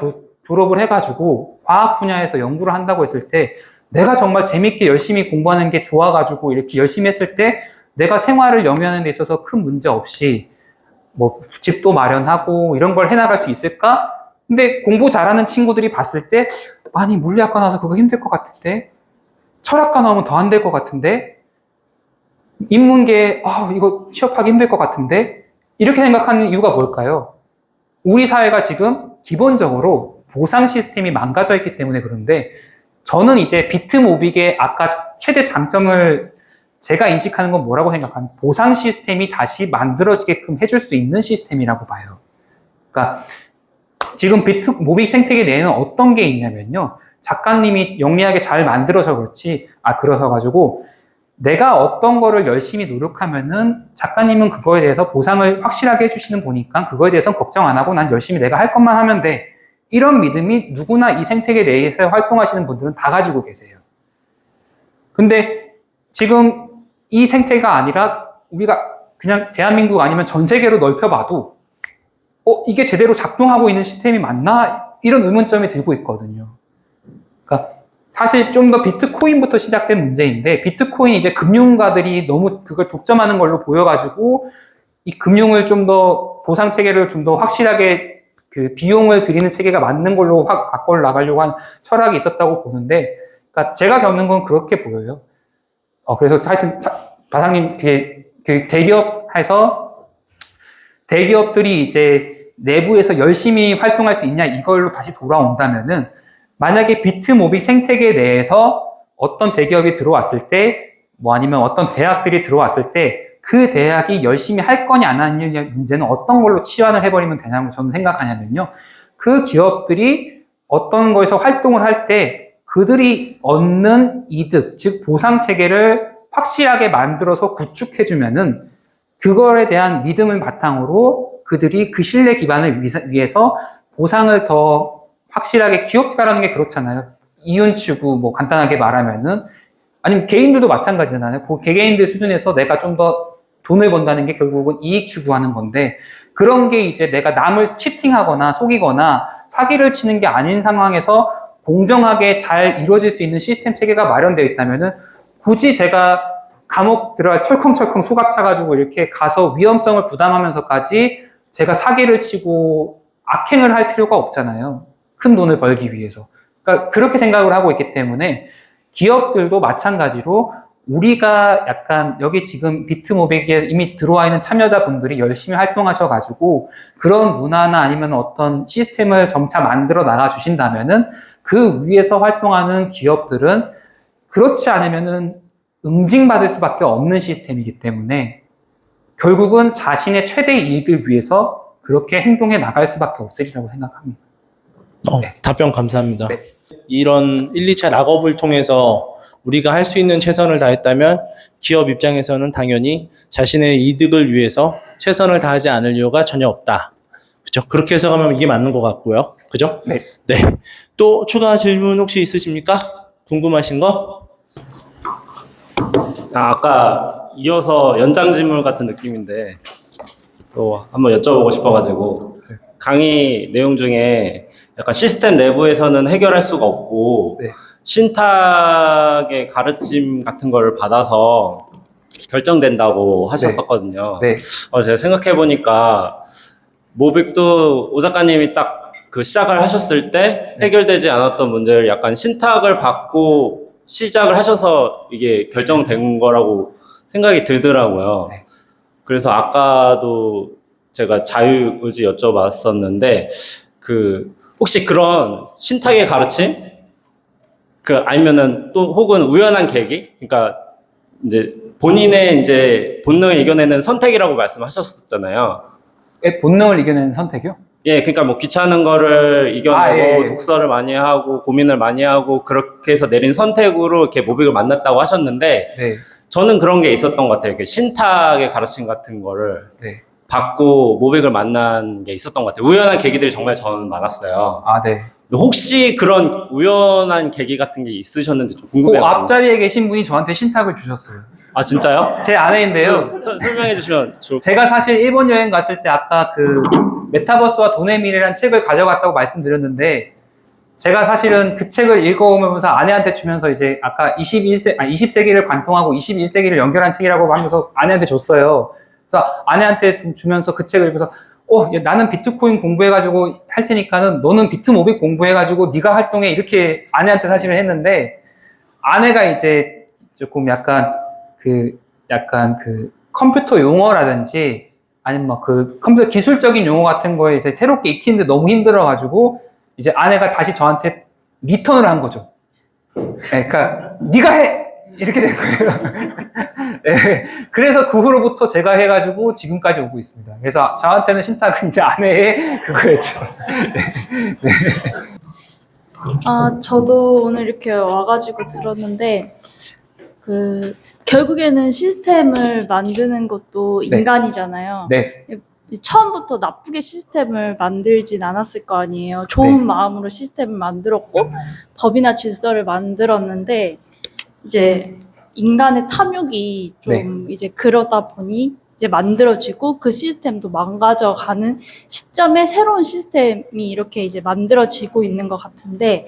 졸업을 해가지고 과학 분야에서 연구를 한다고 했을 때 내가 정말 재밌게 열심히 공부하는 게 좋아가지고 이렇게 열심히 했을 때 내가 생활을 영위하는 데 있어서 큰 문제 없이 집도 마련하고 이런 걸 해나갈 수 있을까? 근데 공부 잘하는 친구들이 봤을 때 아니 물리학과 나와서 그거 힘들 것 같은데 철학과 나오면 더 안 될 것 같은데 인문계 이거 취업하기 힘들 것 같은데 이렇게 생각하는 이유가 뭘까요? 우리 사회가 지금 기본적으로 보상 시스템이 망가져 있기 때문에 그런데 저는 이제 비트모빅의 아까 최대 장점을 제가 인식하는 건 뭐라고 생각하면 보상 시스템이 다시 만들어지게끔 해줄 수 있는 시스템이라고 봐요. 그러니까 지금 비트모빅 생태계 내에는 어떤 게 있냐면요. 작가님이 영리하게 잘 만들어서 그렇지 그래서가지고 내가 어떤 거를 열심히 노력하면은 작가님은 그거에 대해서 보상을 확실하게 해주시는 보니까 그거에 대해서는 걱정 안 하고 난 열심히 내가 할 것만 하면 돼. 이런 믿음이 누구나 이 생태계 내에서 활동하시는 분들은 다 가지고 계세요. 근데 지금 이 생태가 아니라 우리가 그냥 대한민국 아니면 전 세계로 넓혀봐도 이게 제대로 작동하고 있는 시스템이 맞나? 이런 의문점이 들고 있거든요. 그러니까 사실 좀 더 비트코인부터 시작된 문제인데 비트코인 이제 금융가들이 너무 그걸 독점하는 걸로 보여가지고 이 금융을 좀 더 보상 체계를 좀 더 확실하게 그 비용을 들이는 체계가 맞는 걸로 확 바꿔 나가려고 한 철학이 있었다고 보는데 그러니까 제가 겪는 건 그렇게 보여요. 그래서 하여튼 바상님 그 대기업들이 이제 내부에서 열심히 활동할 수 있냐 이걸로 다시 돌아온다면은 만약에 비트모빅 생태계 내에서 어떤 대기업이 들어왔을 때 아니면 어떤 대학들이 들어왔을 때 그 대학이 열심히 할 거냐 안 하느냐 문제는 어떤 걸로 치환을 해버리면 되냐고 저는 생각하냐면요. 그 기업들이 어떤 거에서 활동을 할 때 그들이 얻는 이득, 즉 보상 체계를 확실하게 만들어서 구축해주면은 그거에 대한 믿음을 바탕으로 그들이 그 신뢰 기반을 위해서 보상을 더 확실하게 기업가라는 게 그렇잖아요. 이윤 추구, 뭐 간단하게 말하면은 아니면 개인들도 마찬가지잖아요. 그 개개인들 수준에서 내가 좀 더 돈을 번다는 게 결국은 이익 추구하는 건데 그런 게 이제 내가 남을 치팅하거나 속이거나 사기를 치는 게 아닌 상황에서 공정하게 잘 이루어질 수 있는 시스템 체계가 마련되어 있다면은 굳이 제가 감옥 들어갈 철컹철컹 수갑 차가지고 이렇게 가서 위험성을 부담하면서까지 제가 사기를 치고 악행을 할 필요가 없잖아요. 큰 돈을 벌기 위해서. 그러니까 그렇게 생각을 하고 있기 때문에 기업들도 마찬가지로 우리가 약간 여기 지금 비트모빅에 이미 들어와 있는 참여자분들이 열심히 활동하셔가지고 그런 문화나 아니면 어떤 시스템을 점차 만들어 나가 주신다면은 그 위에서 활동하는 기업들은 그렇지 않으면은 응징받을 수밖에 없는 시스템이기 때문에 결국은 자신의 최대 이익을 위해서 그렇게 행동해 나갈 수밖에 없으리라고 생각합니다. 네. 답변 감사합니다. 네. 이런 1, 2차 락업을 통해서 우리가 할 수 있는 최선을 다했다면 기업 입장에서는 당연히 자신의 이득을 위해서 최선을 다하지 않을 이유가 전혀 없다. 그죠? 그렇게 해석하면 이게 맞는 것 같고요. 그죠? 네. 네. 또 추가 질문 혹시 있으십니까? 궁금하신 거? 아까 이어서 연장 질문 같은 느낌인데 또 한번 여쭤보고 싶어가지고 강의 내용 중에 약간 시스템 내부에서는 해결할 수가 없고 네. 신탁의 가르침 같은 걸 받아서 결정된다고 하셨었거든요. 네. 제가 생각해보니까 모빅도 오 작가님이 딱 그 시작을 하셨을 때 해결되지 않았던 문제를 약간 신탁을 받고 시작을 하셔서 이게 결정된 거라고 생각이 들더라고요. 네. 그래서 아까도 제가 자유의지 여쭤봤었는데 그 혹시 그런 신탁의 가르침? 아니면은 또 혹은 우연한 계기? 그러니까 이제 본인의 이제 본능을 이겨내는 선택이라고 말씀하셨었잖아요. 본능을 이겨내는 선택이요? 예, 그러니까 뭐 귀찮은 거를 이겨내고 예. 독서를 많이 하고 고민을 많이 하고 그렇게 해서 내린 선택으로 이렇게 모빅을 만났다고 하셨는데 네. 저는 그런 게 있었던 것 같아요. 신탁의 가르침 같은 거를 네. 받고 모빅을 만난 게 있었던 것 같아요. 우연한 계기들이 정말 저는 많았어요. 아, 네. 혹시 그런 우연한 계기 같은 게 있으셨는지 좀 그 궁금해요. 앞자리에 계신 분이 저한테 신탁을 주셨어요. 아, 진짜요? 제 아내인데요. 설명해 주시면 좋을 것 같아요. 제가 사실 일본 여행 갔을 때 아까 그 메타버스와 돈의 미래라는 책을 가져갔다고 말씀드렸는데 제가 사실은 그 책을 읽어오면서 아내한테 주면서 이제 아까 20세기를 관통하고 21세기를 연결한 책이라고 하면서 아내한테 줬어요. 그래서 아내한테 주면서 그 책을 읽어서 야, 나는 비트코인 공부해가지고 할 테니까는 너는 비트모빅 공부해가지고 네가 활동해 이렇게 아내한테 사실은 했는데 아내가 이제 조금 약간 그 컴퓨터 용어라든지 아니면 뭐 그 컴퓨터 기술적인 용어 같은 거에 이제 새롭게 익히는데 너무 힘들어가지고 이제 아내가 다시 저한테 리턴을 한 거죠. 네, 그러니까 네가 해 이렇게 된 거예요. 네, 그래서 그 후로부터 제가 해가지고 지금까지 오고 있습니다. 그래서 저한테는 신탁은 이제 아내의 그거였죠. 네. 저도 오늘 이렇게 와가지고 들었는데, 결국에는 시스템을 만드는 것도 네. 인간이잖아요. 네. 처음부터 나쁘게 시스템을 만들진 않았을 거 아니에요. 좋은 네. 마음으로 시스템을 만들었고, 법이나 질서를 만들었는데, 이제 인간의 탐욕이 좀 이제 그러다 보니 이제 만들어지고 그 시스템도 망가져가는 시점에 새로운 시스템이 이렇게 이제 만들어지고 있는 것 같은데,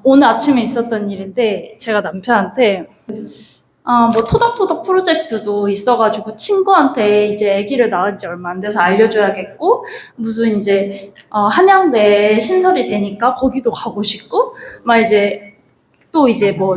오늘 아침에 있었던 일인데 제가 남편한테 뭐 토닥토닥 프로젝트도 있어가지고 친구한테 이제 아기를 낳은 지 얼마 안 돼서 알려줘야겠고 무슨 이제 한양대에 신설이 되니까 거기도 가고 싶고 막 이제 또 이제 뭐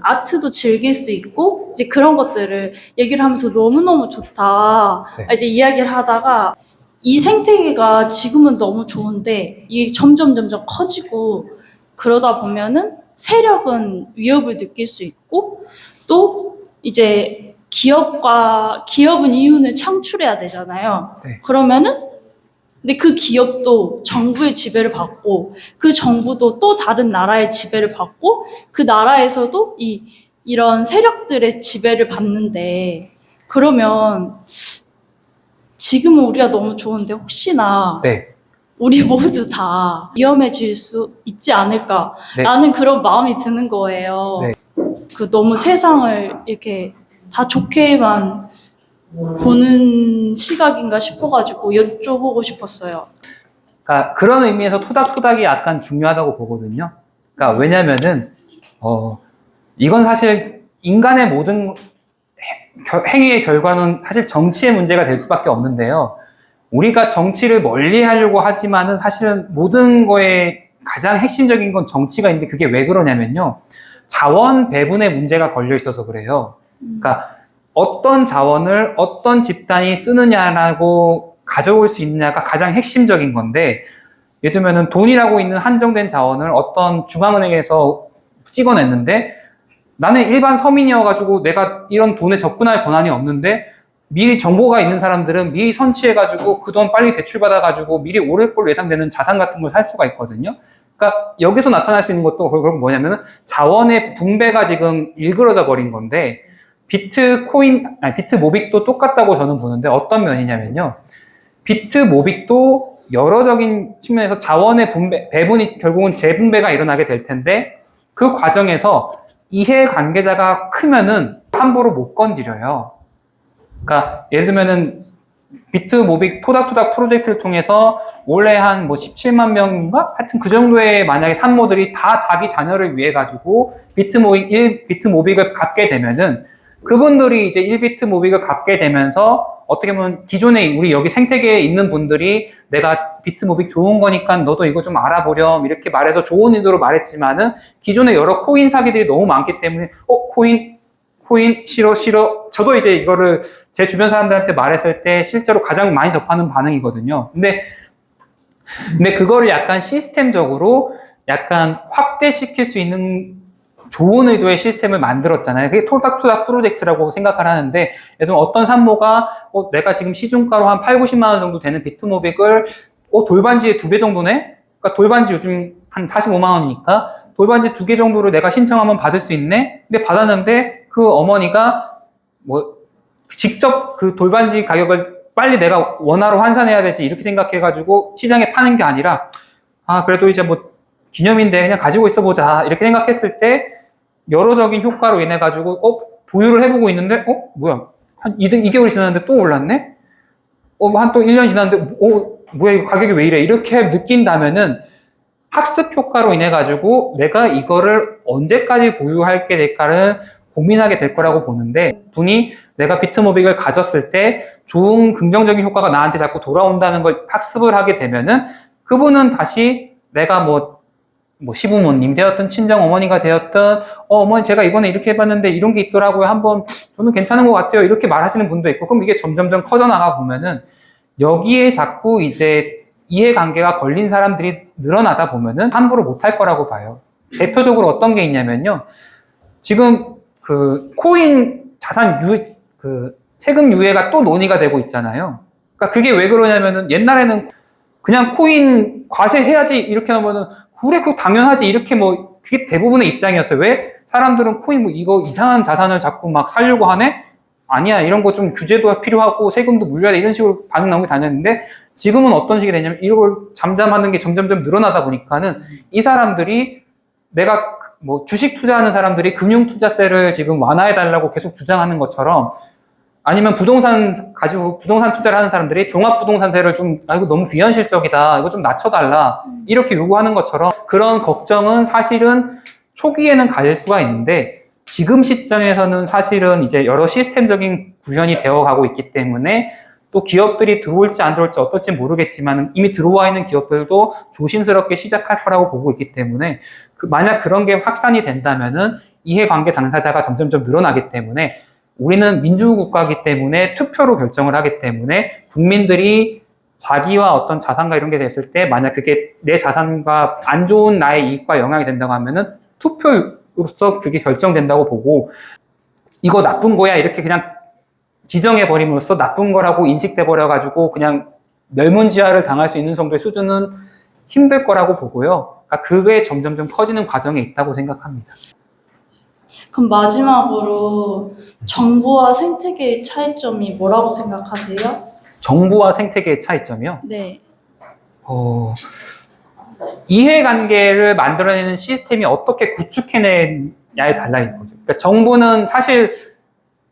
아트도 즐길 수 있고 이제 그런 것들을 얘기를 하면서 너무너무 좋다. 네. 이제 이야기를 하다가 이 생태계가 지금은 너무 좋은데 이게 점점 커지고 그러다 보면은 세력은 위협을 느낄 수 있고 또 이제 기업은 이윤을 창출해야 되잖아요. 네. 그러면은 근데 그 기업도 정부의 지배를 받고 그 정부도 또 다른 나라의 지배를 받고 그 나라에서도 이런 세력들의 지배를 받는데 그러면 지금은 우리가 너무 좋은데 혹시나 네. 우리 모두 다 위험해질 수 있지 않을까라는 그런 마음이 드는 거예요. 네. 그 너무 세상을 이렇게 다 좋게만 보는 시각인가 싶어가지고 여쭤보고 싶었어요. 그러니까 그런 의미에서 토닥토닥이 약간 중요하다고 보거든요. 그러니까 왜냐면은 이건 사실 인간의 모든 행위의 결과는 사실 정치의 문제가 될 수밖에 없는데요. 우리가 정치를 멀리 하려고 하지만은 사실은 모든 거에 가장 핵심적인 건 정치가 있는데 그게 왜 그러냐면요. 자원 배분의 문제가 걸려 있어서 그래요. 그러니까 어떤 자원을 어떤 집단이 쓰느냐라고 가져올 수 있느냐가 가장 핵심적인 건데, 예를 들면은 돈이라고 있는 한정된 자원을 어떤 중앙은행에서 찍어냈는데 나는 일반 서민이어가지고 내가 이런 돈에 접근할 권한이 없는데 미리 정보가 있는 사람들은 미리 선취해가지고 그 돈 빨리 대출받아가지고 미리 오를 걸로 예상되는 자산 같은 걸 살 수가 있거든요. 그러니까 여기서 나타날 수 있는 것도 그건 뭐냐면은 자원의 분배가 지금 일그러져 버린 건데, 비트모빅도 똑같다고 저는 보는데 어떤 면이냐면요. 비트모빅도 여러적인 측면에서 자원의 배분이 결국은 재분배가 일어나게 될 텐데 그 과정에서 이해관계자가 크면은 함부로 못 건드려요. 그러니까 예를 들면은 비트모빅 토닥토닥 프로젝트를 통해서 원래 한 17만 명인가? 하여튼 그 정도의 만약에 산모들이 다 자기 자녀를 위해 가지고 비트모빅을 갖게 되면은 그분들이 이제 1비트모빅을 갖게 되면서 어떻게 보면 기존에 우리 여기 생태계에 있는 분들이 내가 비트모빅 좋은 거니까 너도 이거 좀 알아보렴 이렇게 말해서 좋은 의도로 말했지만은 기존에 여러 코인 사기들이 너무 많기 때문에 코인 싫어 저도 이제 이거를 제 주변 사람들한테 말했을 때 실제로 가장 많이 접하는 반응이거든요. 근데 그거를 약간 시스템적으로 약간 확대시킬 수 있는 좋은 의도의 시스템을 만들었잖아요. 그게 토닥토닥 프로젝트라고 생각을 하는데, 예를 들면 어떤 산모가 내가 지금 시중가로 한 8, 90만 원 정도 되는 비트모빅을 돌반지에 2배 정도네? 그러니까 돌반지 요즘 한 45만 원이니까 돌반지 2개 정도를 내가 신청하면 받을 수 있네? 근데 받았는데 그 어머니가 직접 그 돌반지 가격을 빨리 내가 원화로 환산해야 되지 이렇게 생각해가지고 시장에 파는 게 아니라 그래도 이제 기념인데 그냥 가지고 있어 보자 이렇게 생각했을 때 여러적인 효과로 인해 가지고 보유를 해보고 있는데 뭐야 한 2개월이 지났는데 또 올랐네? 한 또 1년 지났는데 뭐야 이거 가격이 왜 이래? 이렇게 느낀다면은 학습 효과로 인해 가지고 내가 이거를 언제까지 보유할게 될까를 고민하게 될 거라고 보는데, 분이 내가 비트모빅을 가졌을 때 좋은 긍정적인 효과가 나한테 자꾸 돌아온다는 걸 학습을 하게 되면은 그분은 다시 내가 시부모님 되었든 친정 어머니가 되었든 어머니 제가 이번에 이렇게 해봤는데 이런 게 있더라고요. 한번 저는 괜찮은 것 같아요. 이렇게 말하시는 분도 있고, 그럼 이게 점점점 커져나가 보면은 여기에 자꾸 이제 이해관계가 걸린 사람들이 늘어나다 보면은 함부로 못할 거라고 봐요. 대표적으로 어떤 게 있냐면요. 지금 코인 자산 세금 유예가 또 논의가 되고 있잖아요. 그러니까 그게 왜 그러냐면은 옛날에는 그냥 코인 과세해야지 이렇게 하면은 그래 그거 당연하지 이렇게 그게 대부분의 입장이었어요. 왜? 사람들은 코인 이거 이상한 자산을 자꾸 막 살려고 하네? 아니야, 이런 거 좀 규제도 필요하고 세금도 물려야 돼 이런 식으로 반응 나오게 다녔는데, 지금은 어떤 식이 되냐면 이걸 잠잠하는 게 점점점 늘어나다 보니까는 이 사람들이 내가 주식 투자하는 사람들이 금융투자세를 지금 완화해달라고 계속 주장하는 것처럼, 아니면 부동산 투자를 하는 사람들이 종합부동산세를 이거 너무 비현실적이다, 이거 좀 낮춰달라 이렇게 요구하는 것처럼, 그런 걱정은 사실은 초기에는 가질 수가 있는데 지금 시점에서는 사실은 이제 여러 시스템적인 구현이 되어가고 있기 때문에 또 기업들이 들어올지 안 들어올지 어떨지 모르겠지만 이미 들어와 있는 기업들도 조심스럽게 시작할 거라고 보고 있기 때문에 만약 그런 게 확산이 된다면은 이해관계 당사자가 점점점 늘어나기 때문에, 우리는 민주국가이기 때문에 투표로 결정을 하기 때문에 국민들이 자기와 어떤 자산과 이런 게 됐을 때 만약 그게 내 자산과 안 좋은 나의 이익과 영향이 된다고 하면은 투표로서 그게 결정된다고 보고, 이거 나쁜 거야 이렇게 그냥 지정해버림으로써 나쁜 거라고 인식돼 버려가지고 그냥 멸문지화를 당할 수 있는 정도의 수준은 힘들 거라고 보고요. 그러니까 그게 점점점 커지는 과정에 있다고 생각합니다. 그럼 마지막으로 정보와 생태계의 차이점이 뭐라고 생각하세요? 정보와 생태계의 차이점이요? 네. 이해관계를 만들어내는 시스템이 어떻게 구축해내냐에 달라있는 거죠. 그러니까 정부는 사실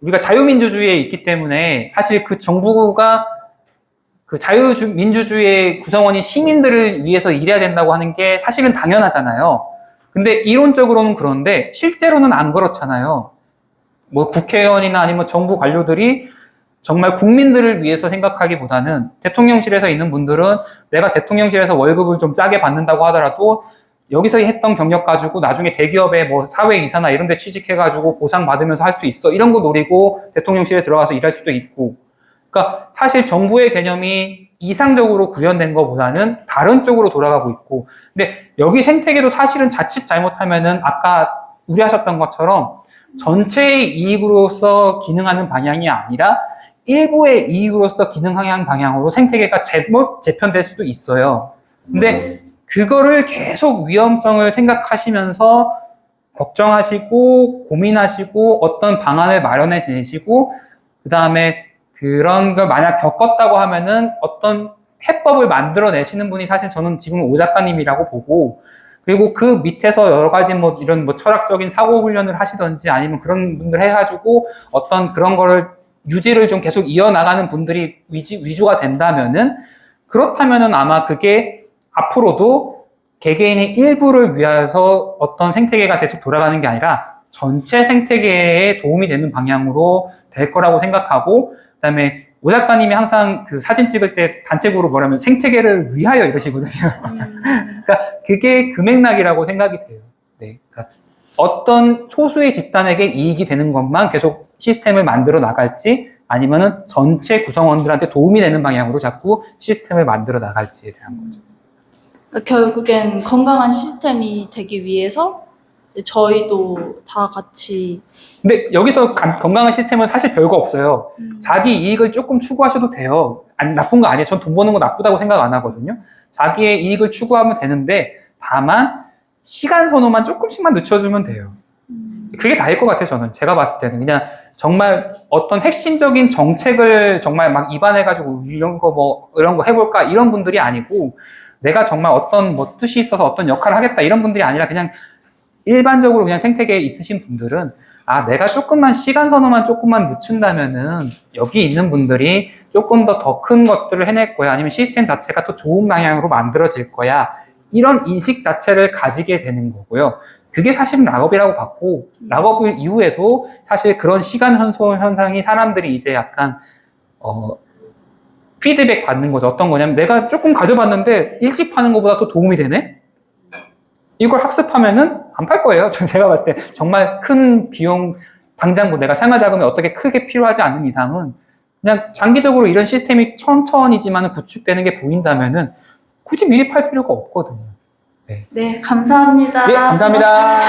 우리가 자유민주주의에 있기 때문에 사실 그 정부가 그 자유민주주의의 구성원인 시민들을 위해서 일해야 된다고 하는 게 사실은 당연하잖아요. 근데 이론적으로는 그런데 실제로는 안 그렇잖아요. 뭐 국회의원이나 아니면 정부 관료들이 정말 국민들을 위해서 생각하기보다는 대통령실에서 있는 분들은 내가 대통령실에서 월급을 좀 짜게 받는다고 하더라도 여기서 했던 경력 가지고 나중에 대기업에 뭐 사회이사나 이런 데 취직해가지고 보상받으면서 할 수 있어. 이런 거 노리고 대통령실에 들어가서 일할 수도 있고. 그러니까 사실 정부의 개념이 이상적으로 구현된 것보다는 다른 쪽으로 돌아가고 있고. 근데 여기 생태계도 사실은 자칫 잘못하면은 아까 우려하셨던 것처럼 전체의 이익으로서 기능하는 방향이 아니라 일부의 이익으로서 기능하는 방향으로 생태계가 잘못 재편될 수도 있어요. 근데 그거를 계속 위험성을 생각하시면서 걱정하시고 고민하시고 어떤 방안을 마련해 지내시고 그 다음에 그런 걸 만약 겪었다고 하면은 어떤 해법을 만들어내시는 분이 사실 저는 지금 오 작가님이라고 보고 그리고 그 밑에서 여러 가지 뭐 이런 뭐 철학적인 사고 훈련을 하시던지 아니면 그런 분들 해가지고 어떤 그런 거를 유지를 좀 계속 이어나가는 분들이 위주가 된다면은 그렇다면은 아마 그게 앞으로도 개개인의 일부를 위해서 어떤 생태계가 계속 돌아가는 게 아니라 전체 생태계에 도움이 되는 방향으로 될 거라고 생각하고 그다음에 오 작가님이 항상 그 사진 찍을 때 단체구로 뭐라면 생태계를 위하여 이러시거든요. 그러니까 그게 그 맥락이라고 생각이 돼요. 네. 그러니까 어떤 소수의 집단에게 이익이 되는 것만 계속 시스템을 만들어 나갈지 아니면은 전체 구성원들한테 도움이 되는 방향으로 자꾸 시스템을 만들어 나갈지에 대한 거죠. 그러니까 결국엔 건강한 시스템이 되기 위해서 저희도 다 같이 근데 여기서 건강한 시스템은 사실 별거 없어요. 자기 이익을 조금 추구하셔도 돼요. 나쁜 거 아니에요. 전 돈 버는 거 나쁘다고 생각 안 하거든요. 자기의 이익을 추구하면 되는데 다만 시간 선호만 조금씩만 늦춰주면 돼요. 그게 다일 것 같아요. 저는 제가 봤을 때는 그냥 정말 어떤 핵심적인 정책을 정말 막 입안해가지고 이런 거 해볼까 이런 분들이 아니고 내가 정말 어떤 뭐 뜻이 있어서 어떤 역할을 하겠다 이런 분들이 아니라 그냥 일반적으로 그냥 생태계에 있으신 분들은 아 내가 조금만 시간 선호만 조금만 늦춘다면은 여기 있는 분들이 조금 더 큰 것들을 해낼 거야 아니면 시스템 자체가 더 좋은 방향으로 만들어질 거야 이런 인식 자체를 가지게 되는 거고요. 그게 사실은 락업이라고 봤고 락업 이후에도 사실 그런 시간 현소 현상이 사람들이 이제 약간 피드백 받는 거죠. 어떤 거냐면 내가 조금 가져봤는데 일찍 파는 것보다 더 도움이 되네? 이걸 학습하면은 안 팔 거예요. 제가 봤을 때 정말 큰 비용 당장 뭐 내가 생활 자금이 어떻게 크게 필요하지 않는 이상은 그냥 장기적으로 이런 시스템이 천천히지만 구축되는 게 보인다면은 굳이 미리 팔 필요가 없거든요. 네, 감사합니다. 네, 감사합니다.